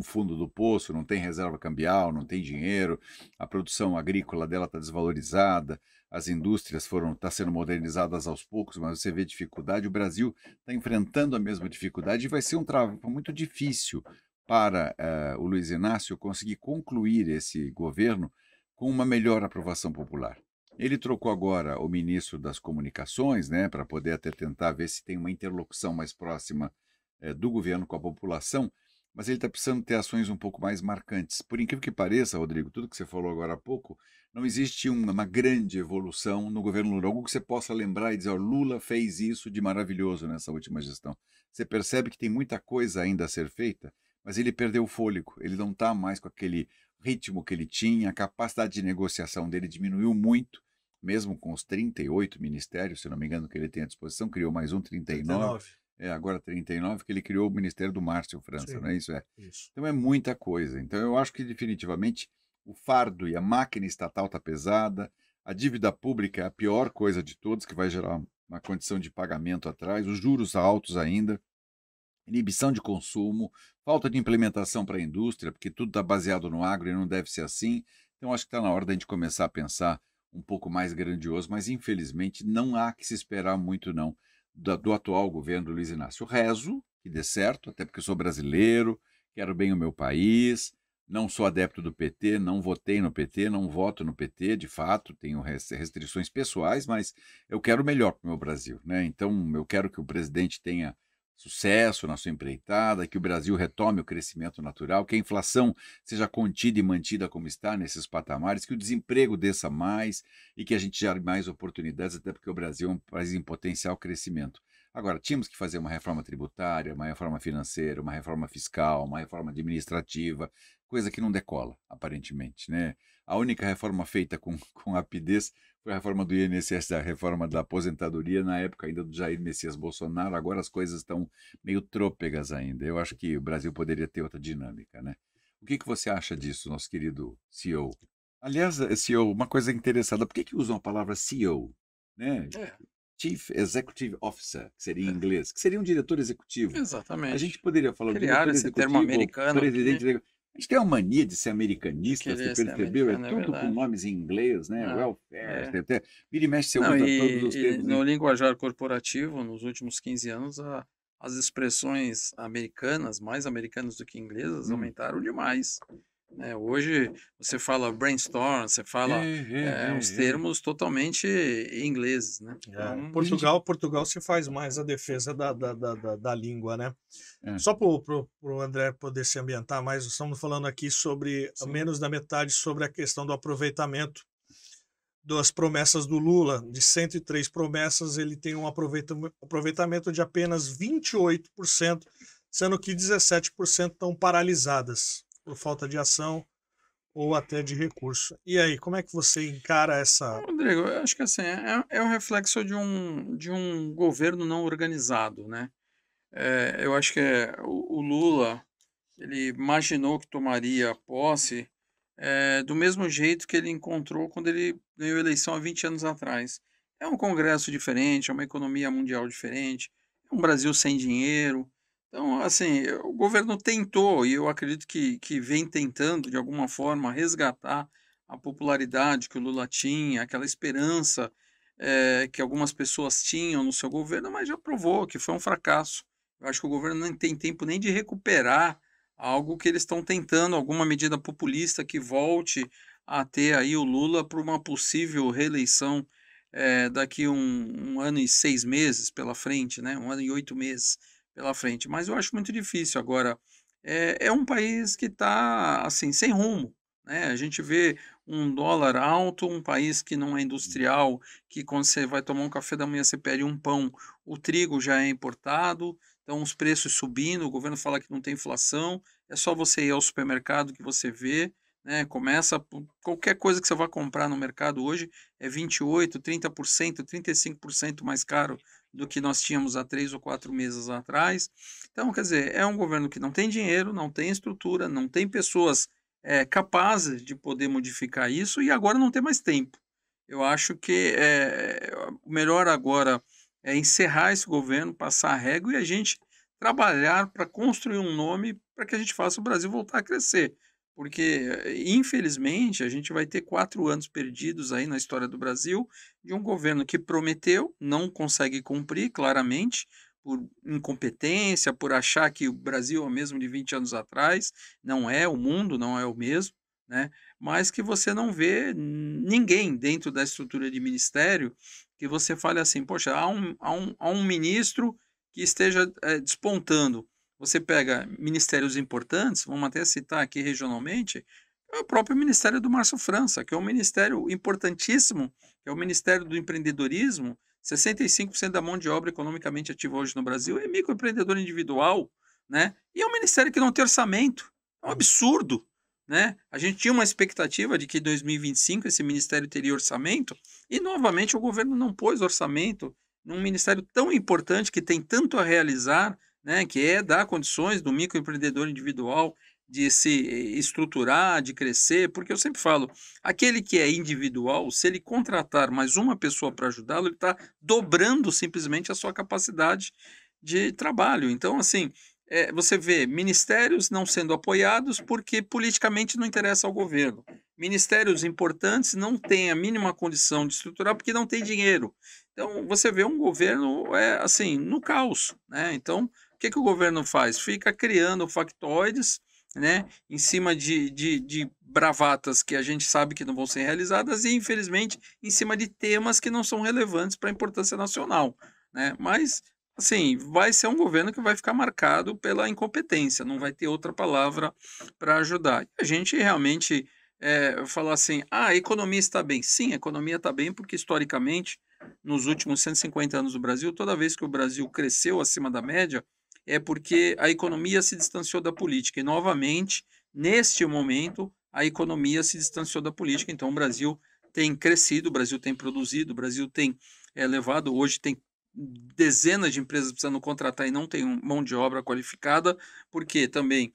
fundo do poço, não tem reserva cambial, não tem dinheiro, a produção agrícola dela está desvalorizada, as indústrias estão sendo modernizadas aos poucos, mas você vê dificuldade. O Brasil está enfrentando a mesma dificuldade e vai ser um trabalho muito difícil para o Luiz Inácio conseguir concluir esse governo com uma melhor aprovação popular. Ele trocou agora o ministro das Comunicações, né, para poder até tentar ver se tem uma interlocução mais próxima do governo com a população, mas ele está precisando ter ações um pouco mais marcantes. Por incrível que pareça, Rodrigo, tudo que você falou agora há pouco, não existe uma grande evolução no governo Lula, algo que você possa lembrar e dizer, Lula fez isso de maravilhoso nessa última gestão. Você percebe que tem muita coisa ainda a ser feita, mas ele perdeu o fôlego, ele não está mais com aquele ritmo que ele tinha, a capacidade de negociação dele diminuiu muito, mesmo com os 38 ministérios, se não me engano, que ele tem à disposição, criou mais um, 39. Agora 39, que ele criou o Ministério do Márcio França, sim, não é isso? Isso. Então é muita coisa. Então eu acho que definitivamente o fardo e a máquina estatal está pesada, a dívida pública é a pior coisa de todos, que vai gerar uma condição de pagamento atrás, os juros altos ainda. inibição de consumo, falta de implementação para a indústria, porque tudo está baseado no agro e não deve ser assim. Então, acho que está na hora da gente começar a pensar um pouco mais grandioso, mas infelizmente não há que se esperar muito não do atual governo do Luiz Inácio. Rezo que dê certo, até porque eu sou brasileiro, quero bem o meu país, não sou adepto do PT, não votei no PT, não voto no PT, de fato, tenho restrições pessoais, mas eu quero o melhor para o meu Brasil, né? Então, eu quero que o presidente tenha sucesso na sua empreitada, que o Brasil retome o crescimento natural, que a inflação seja contida e mantida como está nesses patamares, que o desemprego desça mais e que a gente gere mais oportunidades, até porque o Brasil é um país em potencial crescimento. Agora, tínhamos que fazer uma reforma tributária, uma reforma financeira, uma reforma fiscal, uma reforma administrativa, coisa que não decola, aparentemente, né? A única reforma feita com rapidez foi a reforma do INSS, a reforma da aposentadoria, na época ainda do Jair Messias Bolsonaro. Agora as coisas estão meio trôpegas ainda. Eu acho que o Brasil poderia ter outra dinâmica, né? O que você acha disso, nosso querido CEO? Aliás, CEO, uma coisa interessante, por que usam a palavra CEO, né? Chief Executive Officer, que seria em inglês, que seria um diretor executivo. Exatamente. A gente poderia falar criar esse termo americano. Presidente. A gente tem uma mania de ser americanista, você percebeu? É tudo com nomes em inglês, né? Welfare, vira e mexe, você usa todos os termos. No linguajar corporativo, nos últimos 15 anos, as expressões americanas, mais americanas do que inglesas, aumentaram demais. Hoje você fala brainstorm, você fala uns termos totalmente ingleses, né? Então, Portugal se faz mais a defesa da língua, né? Só para o André poder se ambientar mais, estamos falando aqui sobre menos da metade sobre a questão do aproveitamento das promessas do Lula. De 103 promessas, ele tem um aproveitamento de apenas 28%, sendo que 17% estão paralisadas por falta de ação ou até de recurso. E aí, como é que você encara essa... Rodrigo, eu acho que assim, é um reflexo de um governo não organizado, né? Eu acho que o Lula, ele imaginou que tomaria posse do mesmo jeito que ele encontrou quando ele ganhou a eleição há 20 anos atrás. É um congresso diferente, é uma economia mundial diferente, é um Brasil sem dinheiro. Então, assim, o governo tentou, e eu acredito que vem tentando, de alguma forma, resgatar a popularidade que o Lula tinha, aquela esperança que algumas pessoas tinham no seu governo, mas já provou que foi um fracasso. Eu acho que o governo não tem tempo nem de recuperar algo que eles estão tentando, alguma medida populista que volte a ter aí o Lula para uma possível reeleição daqui um ano e 6 meses pela frente, né? 1 ano e 8 meses pela frente, mas eu acho muito difícil. Agora, é um país que está assim, sem rumo, né? A gente vê um dólar alto, um país que não é industrial, que quando você vai tomar um café da manhã, você pede um pão, o trigo já é importado, então os preços subindo, o governo fala que não tem inflação, é só você ir ao supermercado que você vê, né? Começa, qualquer coisa que você vai comprar no mercado hoje é 28%, 30%, 35% mais caro do que nós tínhamos há 3 ou 4 meses atrás. Então, quer dizer, é um governo que não tem dinheiro, não tem estrutura, não tem pessoas capazes de poder modificar isso e agora não tem mais tempo. Eu acho que o melhor agora é encerrar esse governo, passar a régua e a gente trabalhar para construir um nome para que a gente faça o Brasil voltar a crescer. Porque, infelizmente, a gente vai ter 4 anos perdidos aí na história do Brasil de um governo que prometeu, não consegue cumprir claramente, por incompetência, por achar que o Brasil é o mesmo de 20 anos atrás, não é, o mundo não é o mesmo, né? Mas que você não vê ninguém dentro da estrutura de ministério que você fale assim, poxa, há um ministro que esteja despontando. Você pega ministérios importantes, vamos até citar aqui regionalmente, é o próprio Ministério do Márcio França, que é um ministério importantíssimo, que é o Ministério do Empreendedorismo. 65% da mão de obra economicamente ativa hoje no Brasil é microempreendedor individual, né? E é um ministério que não tem orçamento. É um absurdo, né? A gente tinha uma expectativa de que em 2025 esse ministério teria orçamento e, novamente, o governo não pôs orçamento num ministério tão importante que tem tanto a realizar, né, que é dar condições do microempreendedor individual de se estruturar, de crescer, porque eu sempre falo, aquele que é individual, se ele contratar mais uma pessoa para ajudá-lo, ele está dobrando simplesmente a sua capacidade de trabalho. Então, assim, você vê ministérios não sendo apoiados porque politicamente não interessa ao governo. Ministérios importantes não têm a mínima condição de estruturar porque não tem dinheiro. Então, você vê um governo assim, no caos, né? Então, o que o governo faz? Fica criando factoides, né, em cima de bravatas que a gente sabe que não vão ser realizadas e, infelizmente, em cima de temas que não são relevantes para a importância nacional, né? Mas, assim, vai ser um governo que vai ficar marcado pela incompetência, não vai ter outra palavra para ajudar. A gente realmente falar assim, a economia está bem. Sim, a economia está bem porque, historicamente, nos últimos 150 anos do Brasil, toda vez que o Brasil cresceu acima da média, é porque a economia se distanciou da política. E, novamente, neste momento, a economia se distanciou da política. Então, o Brasil tem crescido, o Brasil tem produzido, o Brasil tem levado, hoje tem dezenas de empresas precisando contratar e não tem mão de obra qualificada, porque também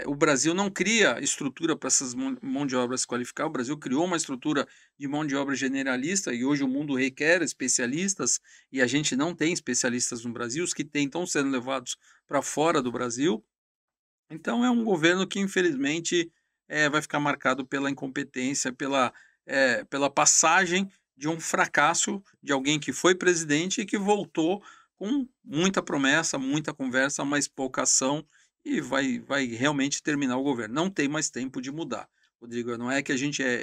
o Brasil não cria estrutura para essas mão de obra se qualificar, o Brasil criou uma estrutura de mão de obra generalista e hoje o mundo requer especialistas e a gente não tem especialistas no Brasil, os que tem estão sendo levados para fora do Brasil. Então é um governo que infelizmente vai ficar marcado pela incompetência, pela passagem de um fracasso de alguém que foi presidente e que voltou com muita promessa, muita conversa, mas pouca ação e vai realmente terminar o governo. Não tem mais tempo de mudar. Rodrigo, não é que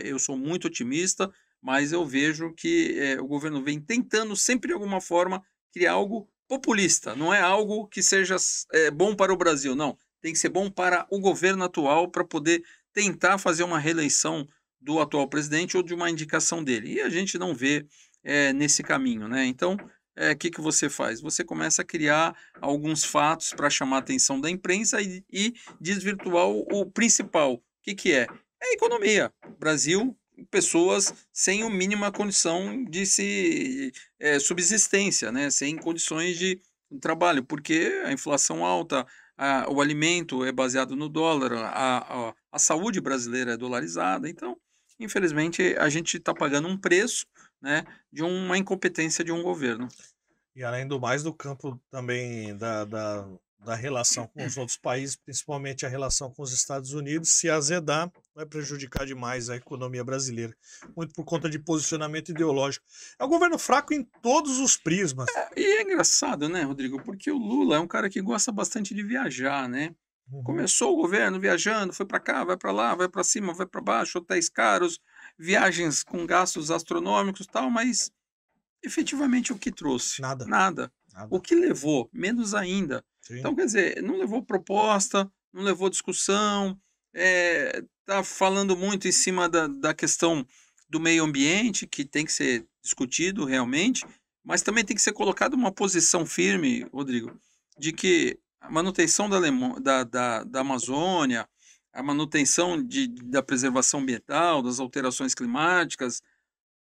eu sou muito otimista, mas eu vejo que o governo vem tentando sempre de alguma forma criar algo populista. Não é algo que seja bom para o Brasil, não. Tem que ser bom para o governo atual para poder tentar fazer uma reeleição do atual presidente ou de uma indicação dele. E a gente não vê nesse caminho, né? Então, o que você faz? Você começa a criar alguns fatos para chamar a atenção da imprensa e desvirtuar o principal. O que é? É a economia. Brasil, pessoas sem a mínima condição de subsistência, né? Sem condições de trabalho, porque a inflação alta, o alimento é baseado no dólar, a saúde brasileira é dolarizada, então infelizmente, a gente está pagando um preço, né, de uma incompetência de um governo. E além do mais, do campo também da relação com os outros países, principalmente a relação com os Estados Unidos, se azedar, vai prejudicar demais a economia brasileira, muito por conta de posicionamento ideológico. É um governo fraco em todos os prismas. E é engraçado, né, Rodrigo, porque o Lula é um cara que gosta bastante de viajar, né? Começou o governo viajando, foi para cá, vai para lá, vai para cima, vai para baixo, hotéis caros, viagens com gastos astronômicos e tal, mas efetivamente o que trouxe? Nada. O que levou? Menos ainda. Sim. Então, quer dizer, não levou proposta, não levou discussão, tá falando muito em cima da questão do meio ambiente, que tem que ser discutido realmente, mas também tem que ser colocado uma posição firme, Rodrigo, de que a manutenção da Amazônia, a manutenção da preservação ambiental, das alterações climáticas,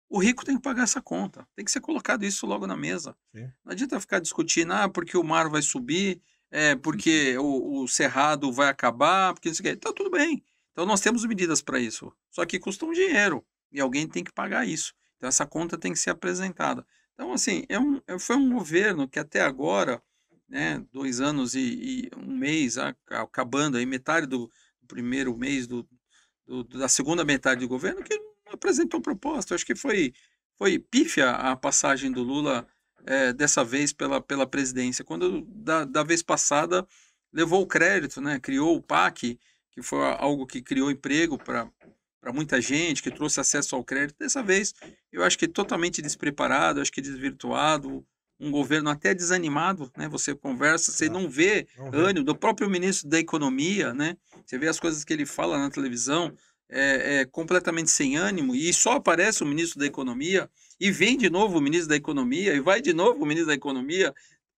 o rico tem que pagar essa conta. Tem que ser colocado isso logo na mesa. Sim. Não adianta ficar discutindo, porque o mar vai subir, porque o cerrado vai acabar, porque isso aqui. Então, tudo bem. Então, nós temos medidas para isso. Só que custam dinheiro e alguém tem que pagar isso. Então, essa conta tem que ser apresentada. Então, assim, foi um governo que até agora, né, 2 anos e 1 mês, acabando aí metade do primeiro mês da segunda metade do governo, que não apresentou proposta. Acho que foi pífia a passagem do Lula dessa vez pela presidência. Quando da vez passada levou o crédito, né, criou o PAC, que foi algo que criou emprego para muita gente, que trouxe acesso ao crédito. Dessa vez, eu acho que totalmente despreparado, acho que desvirtuado, um governo até desanimado, né? Você conversa, você não vê ânimo do próprio ministro da Economia, né? Você vê as coisas que ele fala na televisão, completamente sem ânimo, e só aparece o ministro da Economia, e vem de novo o ministro da Economia, e vai de novo o ministro da Economia.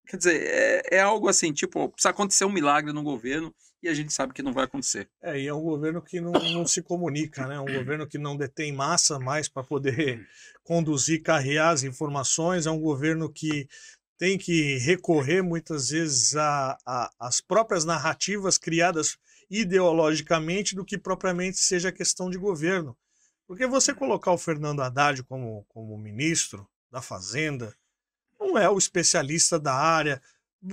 Quer dizer, é algo assim, tipo, precisa acontecer um milagre no governo, e a gente sabe que não vai acontecer. E é um governo que não se comunica, né? Um governo que não detém massa mais para poder conduzir, carrear as informações, é um governo que tem que recorrer muitas vezes às próprias narrativas criadas ideologicamente do que propriamente seja questão de governo. Porque você colocar o Fernando Haddad como ministro da Fazenda, não é o especialista da área,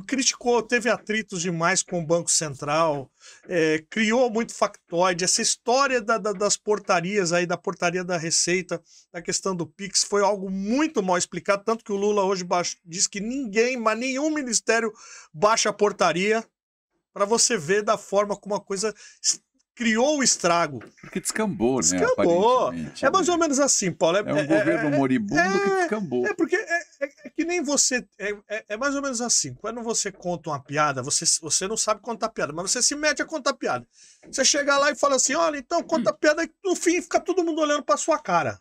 criticou, teve atritos demais com o Banco Central, criou muito factoide. Essa história das portarias aí, da portaria da Receita, da questão do Pix, foi algo muito mal explicado, tanto que o Lula hoje diz que mas nenhum ministério baixa a portaria, para você ver da forma como a coisa criou o estrago. Porque descambou, né? Descambou. É mais ou menos assim, Paulo. É um governo moribundo que descambou. É porque é que nem você... É mais ou menos assim. Quando você conta uma piada, você não sabe contar piada, mas você se mete a contar piada. Você chega lá e fala assim, olha, então conta piada, e no fim fica todo mundo olhando pra sua cara.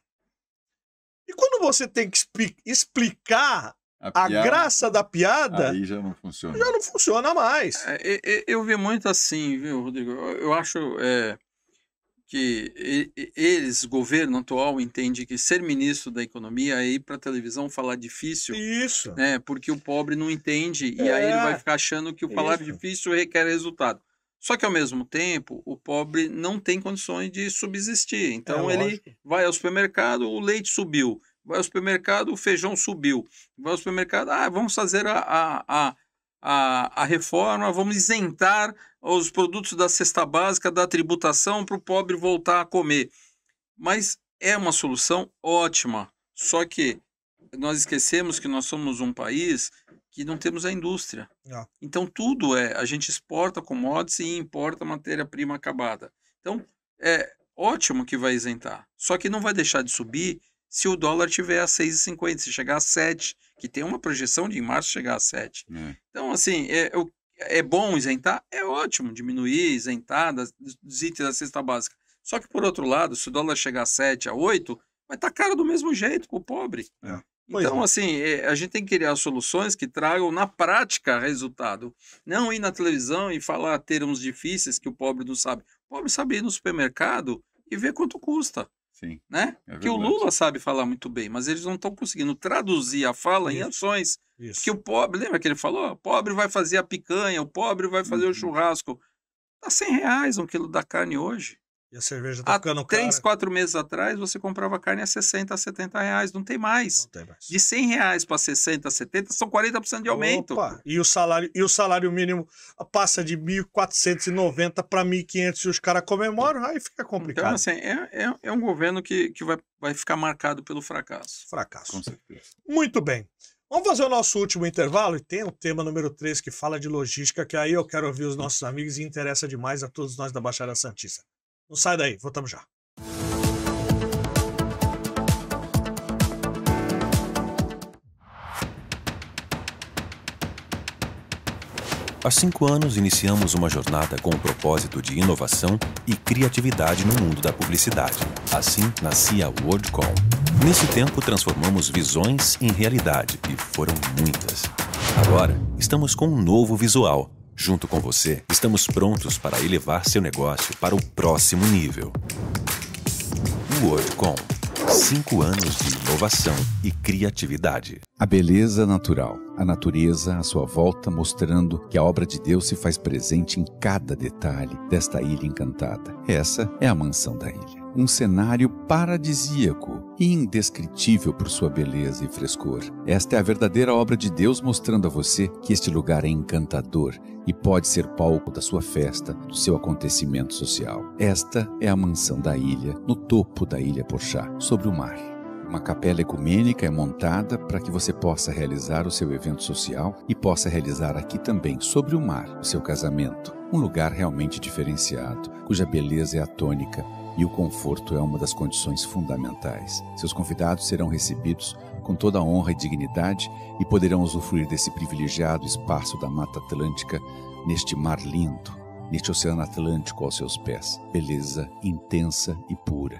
E quando você tem que explicar a graça da piada... Aí já não funciona. Já não funciona mais. Eu vi muito assim, viu, Rodrigo? Eu acho que governo atual, entende que ser ministro da economia é ir para a televisão falar difícil. Isso. Né, porque o pobre não entende e aí ele vai ficar achando que o falar difícil requer resultado. Só que, ao mesmo tempo, o pobre não tem condições de subsistir. Então, ele vai ao supermercado, o leite subiu. Vai ao supermercado, o feijão subiu. Vai ao supermercado, vamos fazer a reforma, vamos isentar os produtos da cesta básica da tributação para o pobre voltar a comer. Mas é uma solução ótima. Só que nós esquecemos que nós somos um país que não temos a indústria. Então, tudo a gente exporta commodities e importa matéria-prima acabada. Então, é ótimo que vai isentar. Só que não vai deixar de subir se o dólar tiver a 6,50, se chegar a 7, que tem uma projeção de em março chegar a 7. Então, assim, é bom isentar? É ótimo diminuir, isentar dos itens da cesta básica. Só que, por outro lado, se o dólar chegar a 7, a 8, vai estar caro do mesmo jeito para o pobre. Então, assim, a gente tem que criar soluções que tragam, na prática, resultado. Não ir na televisão e falar termos difíceis que o pobre não sabe. O pobre sabe ir no supermercado e ver quanto custa. Sim, né? Que o Lula sabe falar muito bem, mas eles não estão conseguindo traduzir a fala em ações. Que o pobre, lembra que ele falou? O pobre vai fazer a picanha, o pobre vai fazer o churrasco. Tá R$100 um quilo da carne hoje. E a cerveja tá ficando cara. 3, 4 meses atrás você comprava carne a 60, a R$70. Não tem mais. Não tem mais. De R$100 para 60, 70 são 40% de aumento. Opa. E o salário mínimo passa de 1.490 para 1.500 e os caras comemoram, aí fica complicado. Então, assim, é um governo que vai ficar marcado pelo fracasso. Com certeza. Muito bem. Vamos fazer o nosso último intervalo e tem o tema número 3 que fala de logística, que aí eu quero ouvir os nossos amigos e interessa demais a todos nós da Baixada Santista. Não sai daí, voltamos já. Há 5 anos, iniciamos uma jornada com o propósito de inovação e criatividade no mundo da publicidade. Assim, nascia a WorldCom. Nesse tempo, transformamos visões em realidade, e foram muitas. Agora, estamos com um novo visual. Junto com você, estamos prontos para elevar seu negócio para o próximo nível. WorldCom. 5 anos de inovação e criatividade. A beleza natural, a natureza à sua volta mostrando que a obra de Deus se faz presente em cada detalhe desta ilha encantada. Essa é a mansão da ilha. Um cenário paradisíaco e indescritível por sua beleza e frescor. Esta é a verdadeira obra de Deus mostrando a você que este lugar é encantador e pode ser palco da sua festa, do seu acontecimento social. Esta é a mansão da ilha, no topo da Ilha Porchá, sobre o mar. Uma capela ecumênica é montada para que você possa realizar o seu evento social e possa realizar aqui também, sobre o mar, o seu casamento. Um lugar realmente diferenciado, cuja beleza é a tônica e o conforto é uma das condições fundamentais. Seus convidados serão recebidos com toda a honra e dignidade e poderão usufruir desse privilegiado espaço da Mata Atlântica neste mar lindo, neste Oceano Atlântico aos seus pés. Beleza intensa e pura.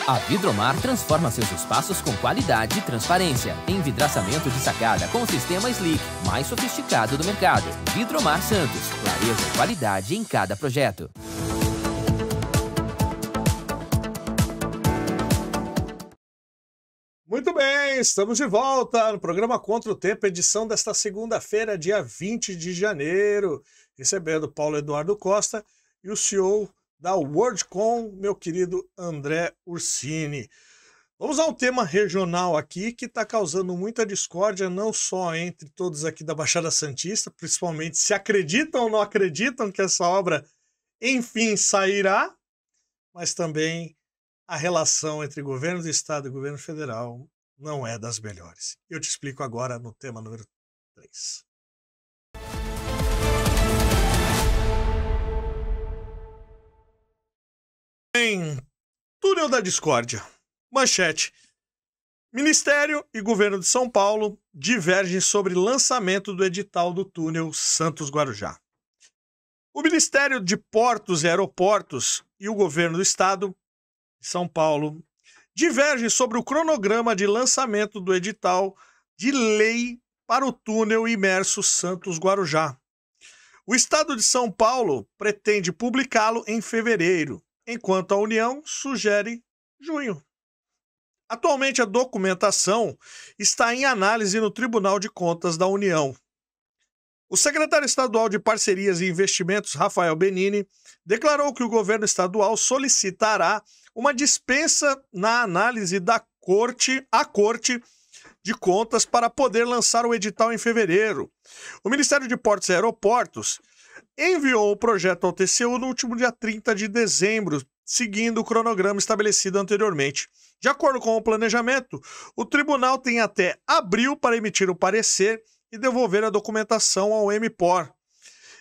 A Vidromar transforma seus espaços com qualidade e transparência. Envidraçamento de sacada com o sistema Slick, mais sofisticado do mercado. Vidromar Santos. Clareza e qualidade em cada projeto. Muito bem, estamos de volta no programa Contra o Tempo, edição desta segunda-feira, dia 20 de janeiro. Recebendo Paulo Eduardo Costa e o CEO da WorldCom, meu querido André Ursini. Vamos a um tema regional aqui que está causando muita discórdia, não só entre todos aqui da Baixada Santista, principalmente se acreditam ou não acreditam que essa obra, enfim, sairá, mas também a relação entre governo do Estado e governo federal não é das melhores. Eu te explico agora no tema número 3. Em Túnel da Discórdia. Manchete. Ministério e governo de São Paulo divergem sobre lançamento do edital do túnel Santos-Guarujá. O Ministério de Portos e Aeroportos e o governo do Estado de São Paulo divergem sobre o cronograma de lançamento do edital de lei para o túnel imerso Santos-Guarujá. O Estado de São Paulo pretende publicá-lo em fevereiro, enquanto a União sugere junho. Atualmente, a documentação está em análise no Tribunal de Contas da União. O secretário estadual de Parcerias e Investimentos, Rafael Benini, declarou que o governo estadual solicitará uma dispensa na análise da à Corte de Contas para poder lançar o edital em fevereiro. O Ministério de Portos e Aeroportos enviou o projeto ao TCU no último dia 30 de dezembro, seguindo o cronograma estabelecido anteriormente. De acordo com o planejamento, o tribunal tem até abril para emitir o parecer e devolver a documentação ao MPOR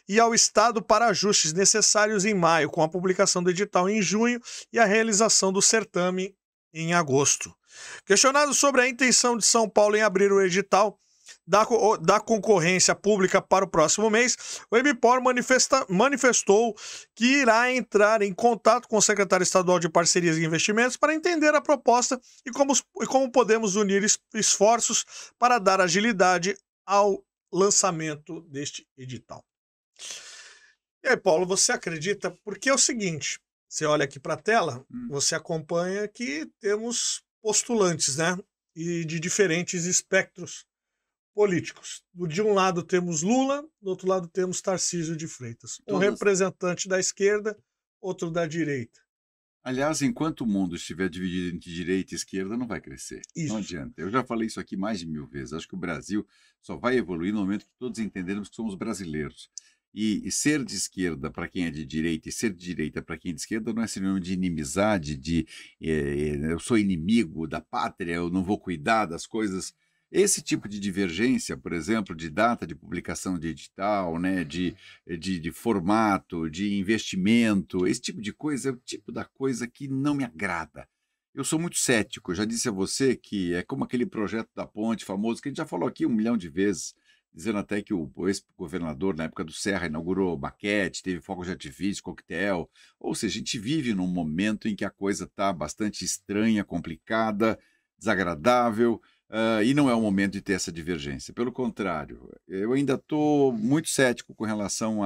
e ao Estado para ajustes necessários em maio, com a publicação do edital em junho e a realização do certame em agosto. Questionado sobre a intenção de São Paulo em abrir o edital da concorrência pública para o próximo mês, o MPOR manifestou que irá entrar em contato com o secretário estadual de Parcerias e Investimentos para entender a proposta e como podemos unir esforços para dar agilidade ao lançamento deste edital. E aí, Paulo, você acredita? Porque é o seguinte, você olha aqui para a tela, você acompanha que temos postulantes, né? E de diferentes espectros políticos. De um lado temos Lula, do outro lado temos Tarcísio de Freitas. Um representante da esquerda, outro da direita. Aliás, enquanto o mundo estiver dividido entre direita e esquerda, não vai crescer. Isso. Não adianta. Eu já falei isso aqui mais de 1000 vezes. Acho que o Brasil só vai evoluir no momento que todos entendermos que somos brasileiros. E ser de esquerda para quem é de direita e ser de direita para quem é de esquerda não é sinônimo de inimizade, eu sou inimigo da pátria, eu não vou cuidar das coisas. Esse tipo de divergência, por exemplo, de data de publicação de edital, né, de formato, de investimento, esse tipo de coisa é o tipo da coisa que não me agrada. Eu sou muito cético, já disse a você que é como aquele projeto da ponte famoso, que a gente já falou aqui 1 milhão de vezes, dizendo até que o ex-governador, na época do Serra, inaugurou maquete, teve fogos de artifício, coquetel. Ou seja, a gente vive num momento em que a coisa está bastante estranha, complicada, desagradável, e não é o momento de ter essa divergência. Pelo contrário, eu ainda estou muito cético com relação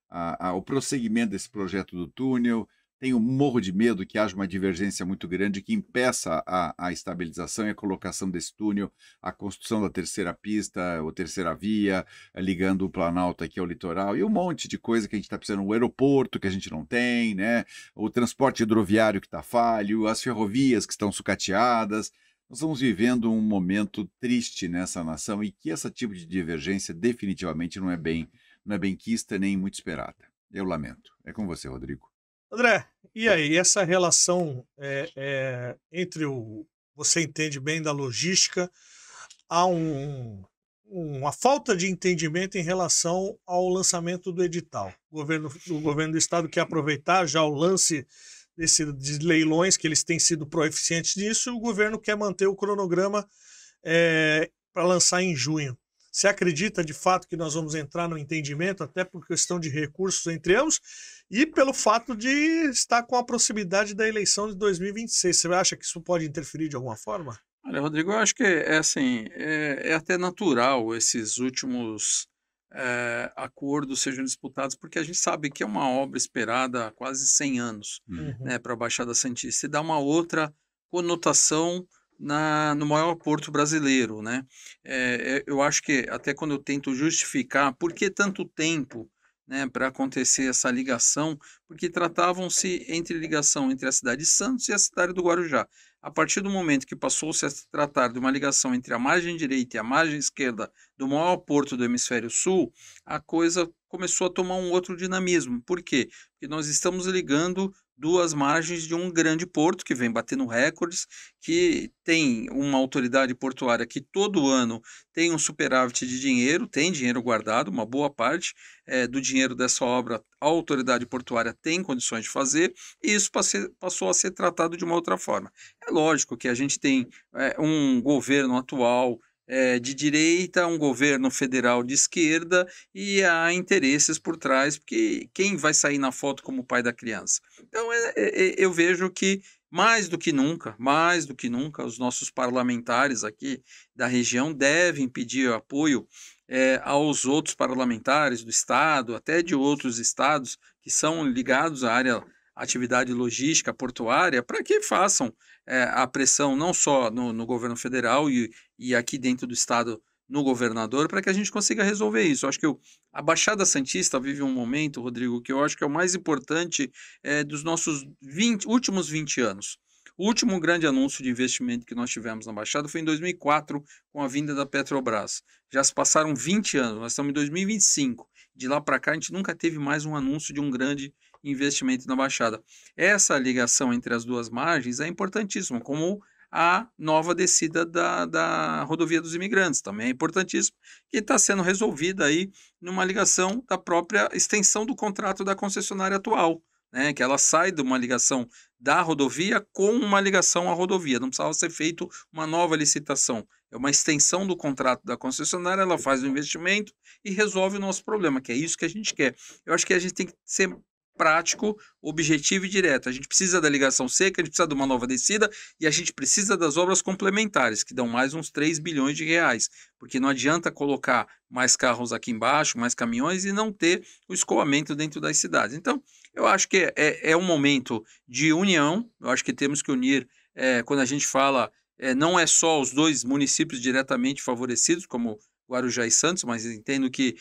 ao prosseguimento desse projeto do túnel. Tenho morro de medo que haja uma divergência muito grande que impeça a estabilização e a colocação desse túnel, a construção da terceira pista, ou terceira via, ligando o Planalto aqui ao litoral, e um monte de coisa que a gente está precisando, o aeroporto que a gente não tem, né? O transporte hidroviário que está falho, as ferrovias que estão sucateadas. Nós estamos vivendo um momento triste nessa nação e que esse tipo de divergência definitivamente não é bem quista nem muito esperada. Eu lamento. É com você, Rodrigo. André, e aí, essa relação entre você entende bem da logística, há uma falta de entendimento em relação ao lançamento do edital. O governo do Estado quer aproveitar já o lance de leilões, que eles têm sido proeficientes nisso, e o governo quer manter o cronograma para lançar em junho. Você acredita de fato que nós vamos entrar no entendimento, até por questão de recursos entre ambos, e pelo fato de estar com a proximidade da eleição de 2026? Você acha que isso pode interferir de alguma forma? Olha, Rodrigo, eu acho que é até natural esses últimos acordos sejam disputados, porque a gente sabe que é uma obra esperada há quase 100 anos, né, para a Baixada Santista, e dá uma outra conotação no maior porto brasileiro, né? Eu acho que até quando eu tento justificar por que tanto tempo, né, para acontecer essa ligação, porque tratavam-se entre ligação entre a cidade de Santos e a cidade do Guarujá. a partir do momento que passou-se a se tratar de uma ligação entre a margem direita e a margem esquerda do maior porto do hemisfério sul, a coisa começou a tomar um outro dinamismo. Por quê? Porque nós estamos ligando duas margens de um grande porto que vem batendo recordes, que tem uma autoridade portuária que todo ano tem um superávit de dinheiro, tem dinheiro guardado, uma boa parte do dinheiro dessa obra a autoridade portuária tem condições de fazer, e isso passou a ser tratado de uma outra forma. É lógico que a gente tem um governo atual de direita, um governo federal de esquerda, e há interesses por trás, porque quem vai sair na foto como pai da criança? Então eu vejo que mais do que nunca, os nossos parlamentares aqui da região devem pedir apoio aos outros parlamentares do estado, até de outros estados que são ligados à atividade logística portuária, para que façam a pressão não só no governo federal e aqui dentro do estado no governador, para que a gente consiga resolver isso. Eu acho que a Baixada Santista vive um momento, Rodrigo, que eu acho que é o mais importante dos nossos últimos 20 anos. O último grande anúncio de investimento que nós tivemos na Baixada foi em 2004, com a vinda da Petrobras. Já se passaram 20 anos, nós estamos em 2025. De lá para cá, a gente nunca teve mais um anúncio de um grande investimento na Baixada. Essa ligação entre as duas margens é importantíssima, como a nova descida da rodovia dos imigrantes, também é importantíssimo, que está sendo resolvida aí numa ligação da própria extensão do contrato da concessionária atual, né, que ela sai de uma ligação da rodovia com uma ligação à rodovia, não precisava ser feito uma nova licitação, é uma extensão do contrato da concessionária, ela faz o investimento e resolve o nosso problema, que é isso que a gente quer. Eu acho que a gente tem que ser prático, objetivo e direto. A gente precisa da ligação seca, a gente precisa de uma nova descida e a gente precisa das obras complementares, que dão mais uns 3 bilhões de reais, porque não adianta colocar mais carros aqui embaixo, mais caminhões e não ter o escoamento dentro das cidades. Então, eu acho que é um momento de união, eu acho que temos que unir, quando a gente fala, não é só os dois municípios diretamente favorecidos, como Guarujá e Santos, mas entendo que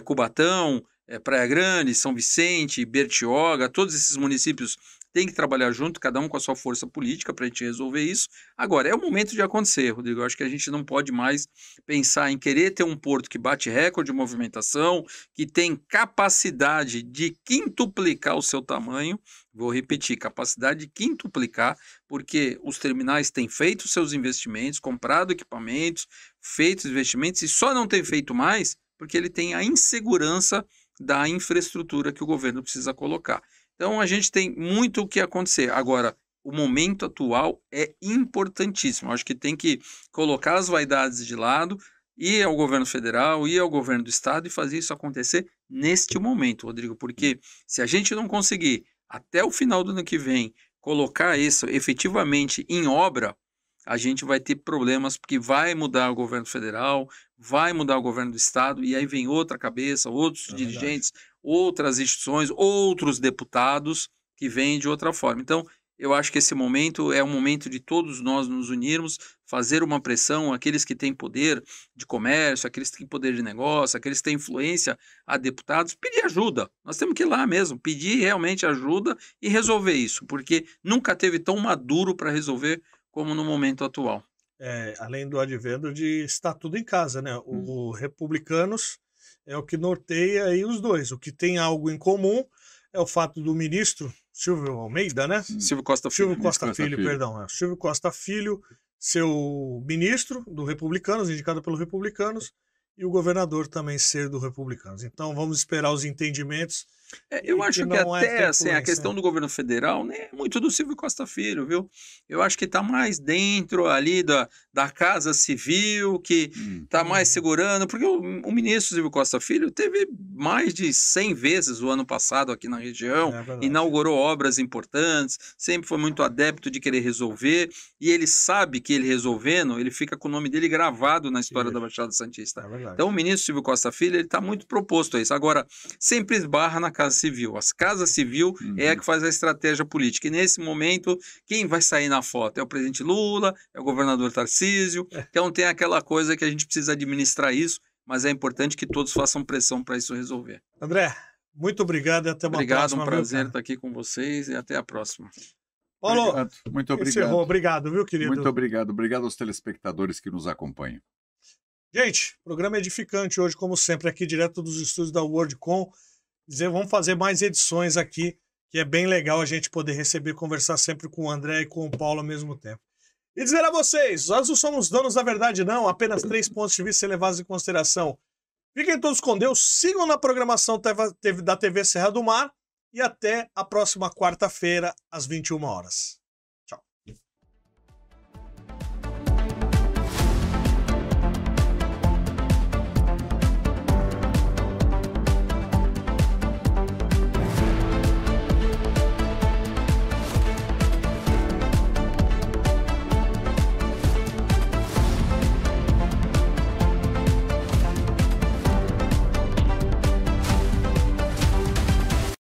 Cubatão, Praia Grande, São Vicente, Bertioga, todos esses municípios têm que trabalhar junto, cada um com a sua força política para a gente resolver isso. Agora, é o momento de acontecer, Rodrigo. Eu acho que a gente não pode mais pensar em querer ter um porto que bate recorde de movimentação, que tem capacidade de quintuplicar o seu tamanho. Vou repetir, capacidade de quintuplicar, porque os terminais têm feito seus investimentos, comprado equipamentos, feito investimentos e só não tem feito mais porque ele tem a insegurança da infraestrutura que o governo precisa colocar. Então, a gente tem muito o que acontecer. Agora, o momento atual é importantíssimo. Acho que tem que colocar as vaidades de lado, ir ao governo federal, ir ao governo do estado e fazer isso acontecer neste momento, Rodrigo, porque se a gente não conseguir, até o final do ano que vem, colocar isso efetivamente em obra, a gente vai ter problemas, porque vai mudar o governo federal, vai mudar o governo do estado, e aí vem outra cabeça, outros dirigentes, outras instituições, outros deputados que vêm de outra forma. Então, eu acho que esse momento é um momento de todos nós nos unirmos, fazer uma pressão, aqueles que têm poder de comércio, aqueles que têm poder de negócio, aqueles que têm influência a deputados, pedir ajuda. Nós temos que ir lá mesmo, pedir realmente ajuda e resolver isso, porque nunca teve tão maduro para resolver como no momento atual. Além do advento de estar tudo em casa, né? O Republicanos é o que norteia aí os dois. O que tem algo em comum é o fato do ministro Silvio Almeida, né? Silvio Costa Filho. Silvio Costa Filho, perdão. Silvio Costa Filho, seu ministro do Republicanos, indicado pelo Republicanos, e o governador também ser do Republicanos. Então vamos esperar os entendimentos. Eu acho que até assim, a questão do governo federal nem é muito do Silvio Costa Filho, viu? Eu acho que está mais dentro ali da Casa Civil, que está mais segurando, porque o ministro Silvio Costa Filho teve mais de 100 vezes o ano passado aqui na região, inaugurou obras importantes, sempre foi muito adepto de querer resolver, e ele sabe que ele resolvendo, ele fica com o nome dele gravado na história da Baixada Santista. Então o ministro Silvio Costa Filho está muito proposto a isso. Agora, sempre esbarra na Casa Civil. A Casa Civil é a que faz a estratégia política. E nesse momento, quem vai sair na foto? É o presidente Lula, é o governador Tarcísio. Então tem aquela coisa que a gente precisa administrar isso, mas é importante que todos façam pressão para isso resolver. André, muito obrigado e até uma próxima. Obrigado, um prazer estar aqui com vocês e até a próxima. Paulo, muito obrigado. Encerrou. Obrigado, viu, querido? Muito obrigado. Obrigado aos telespectadores que nos acompanham. Gente, programa edificante hoje, como sempre, aqui direto dos estúdios da WorldCom. Vamos fazer mais edições aqui, que é bem legal a gente poder receber, conversar sempre com o André e com o Paulo ao mesmo tempo. E dizer a vocês, nós não somos donos da verdade não, apenas 3 pontos de vista ser levados em consideração. Fiquem todos com Deus, sigam na programação da TV Serra do Mar e até a próxima quarta-feira, às 21 horas.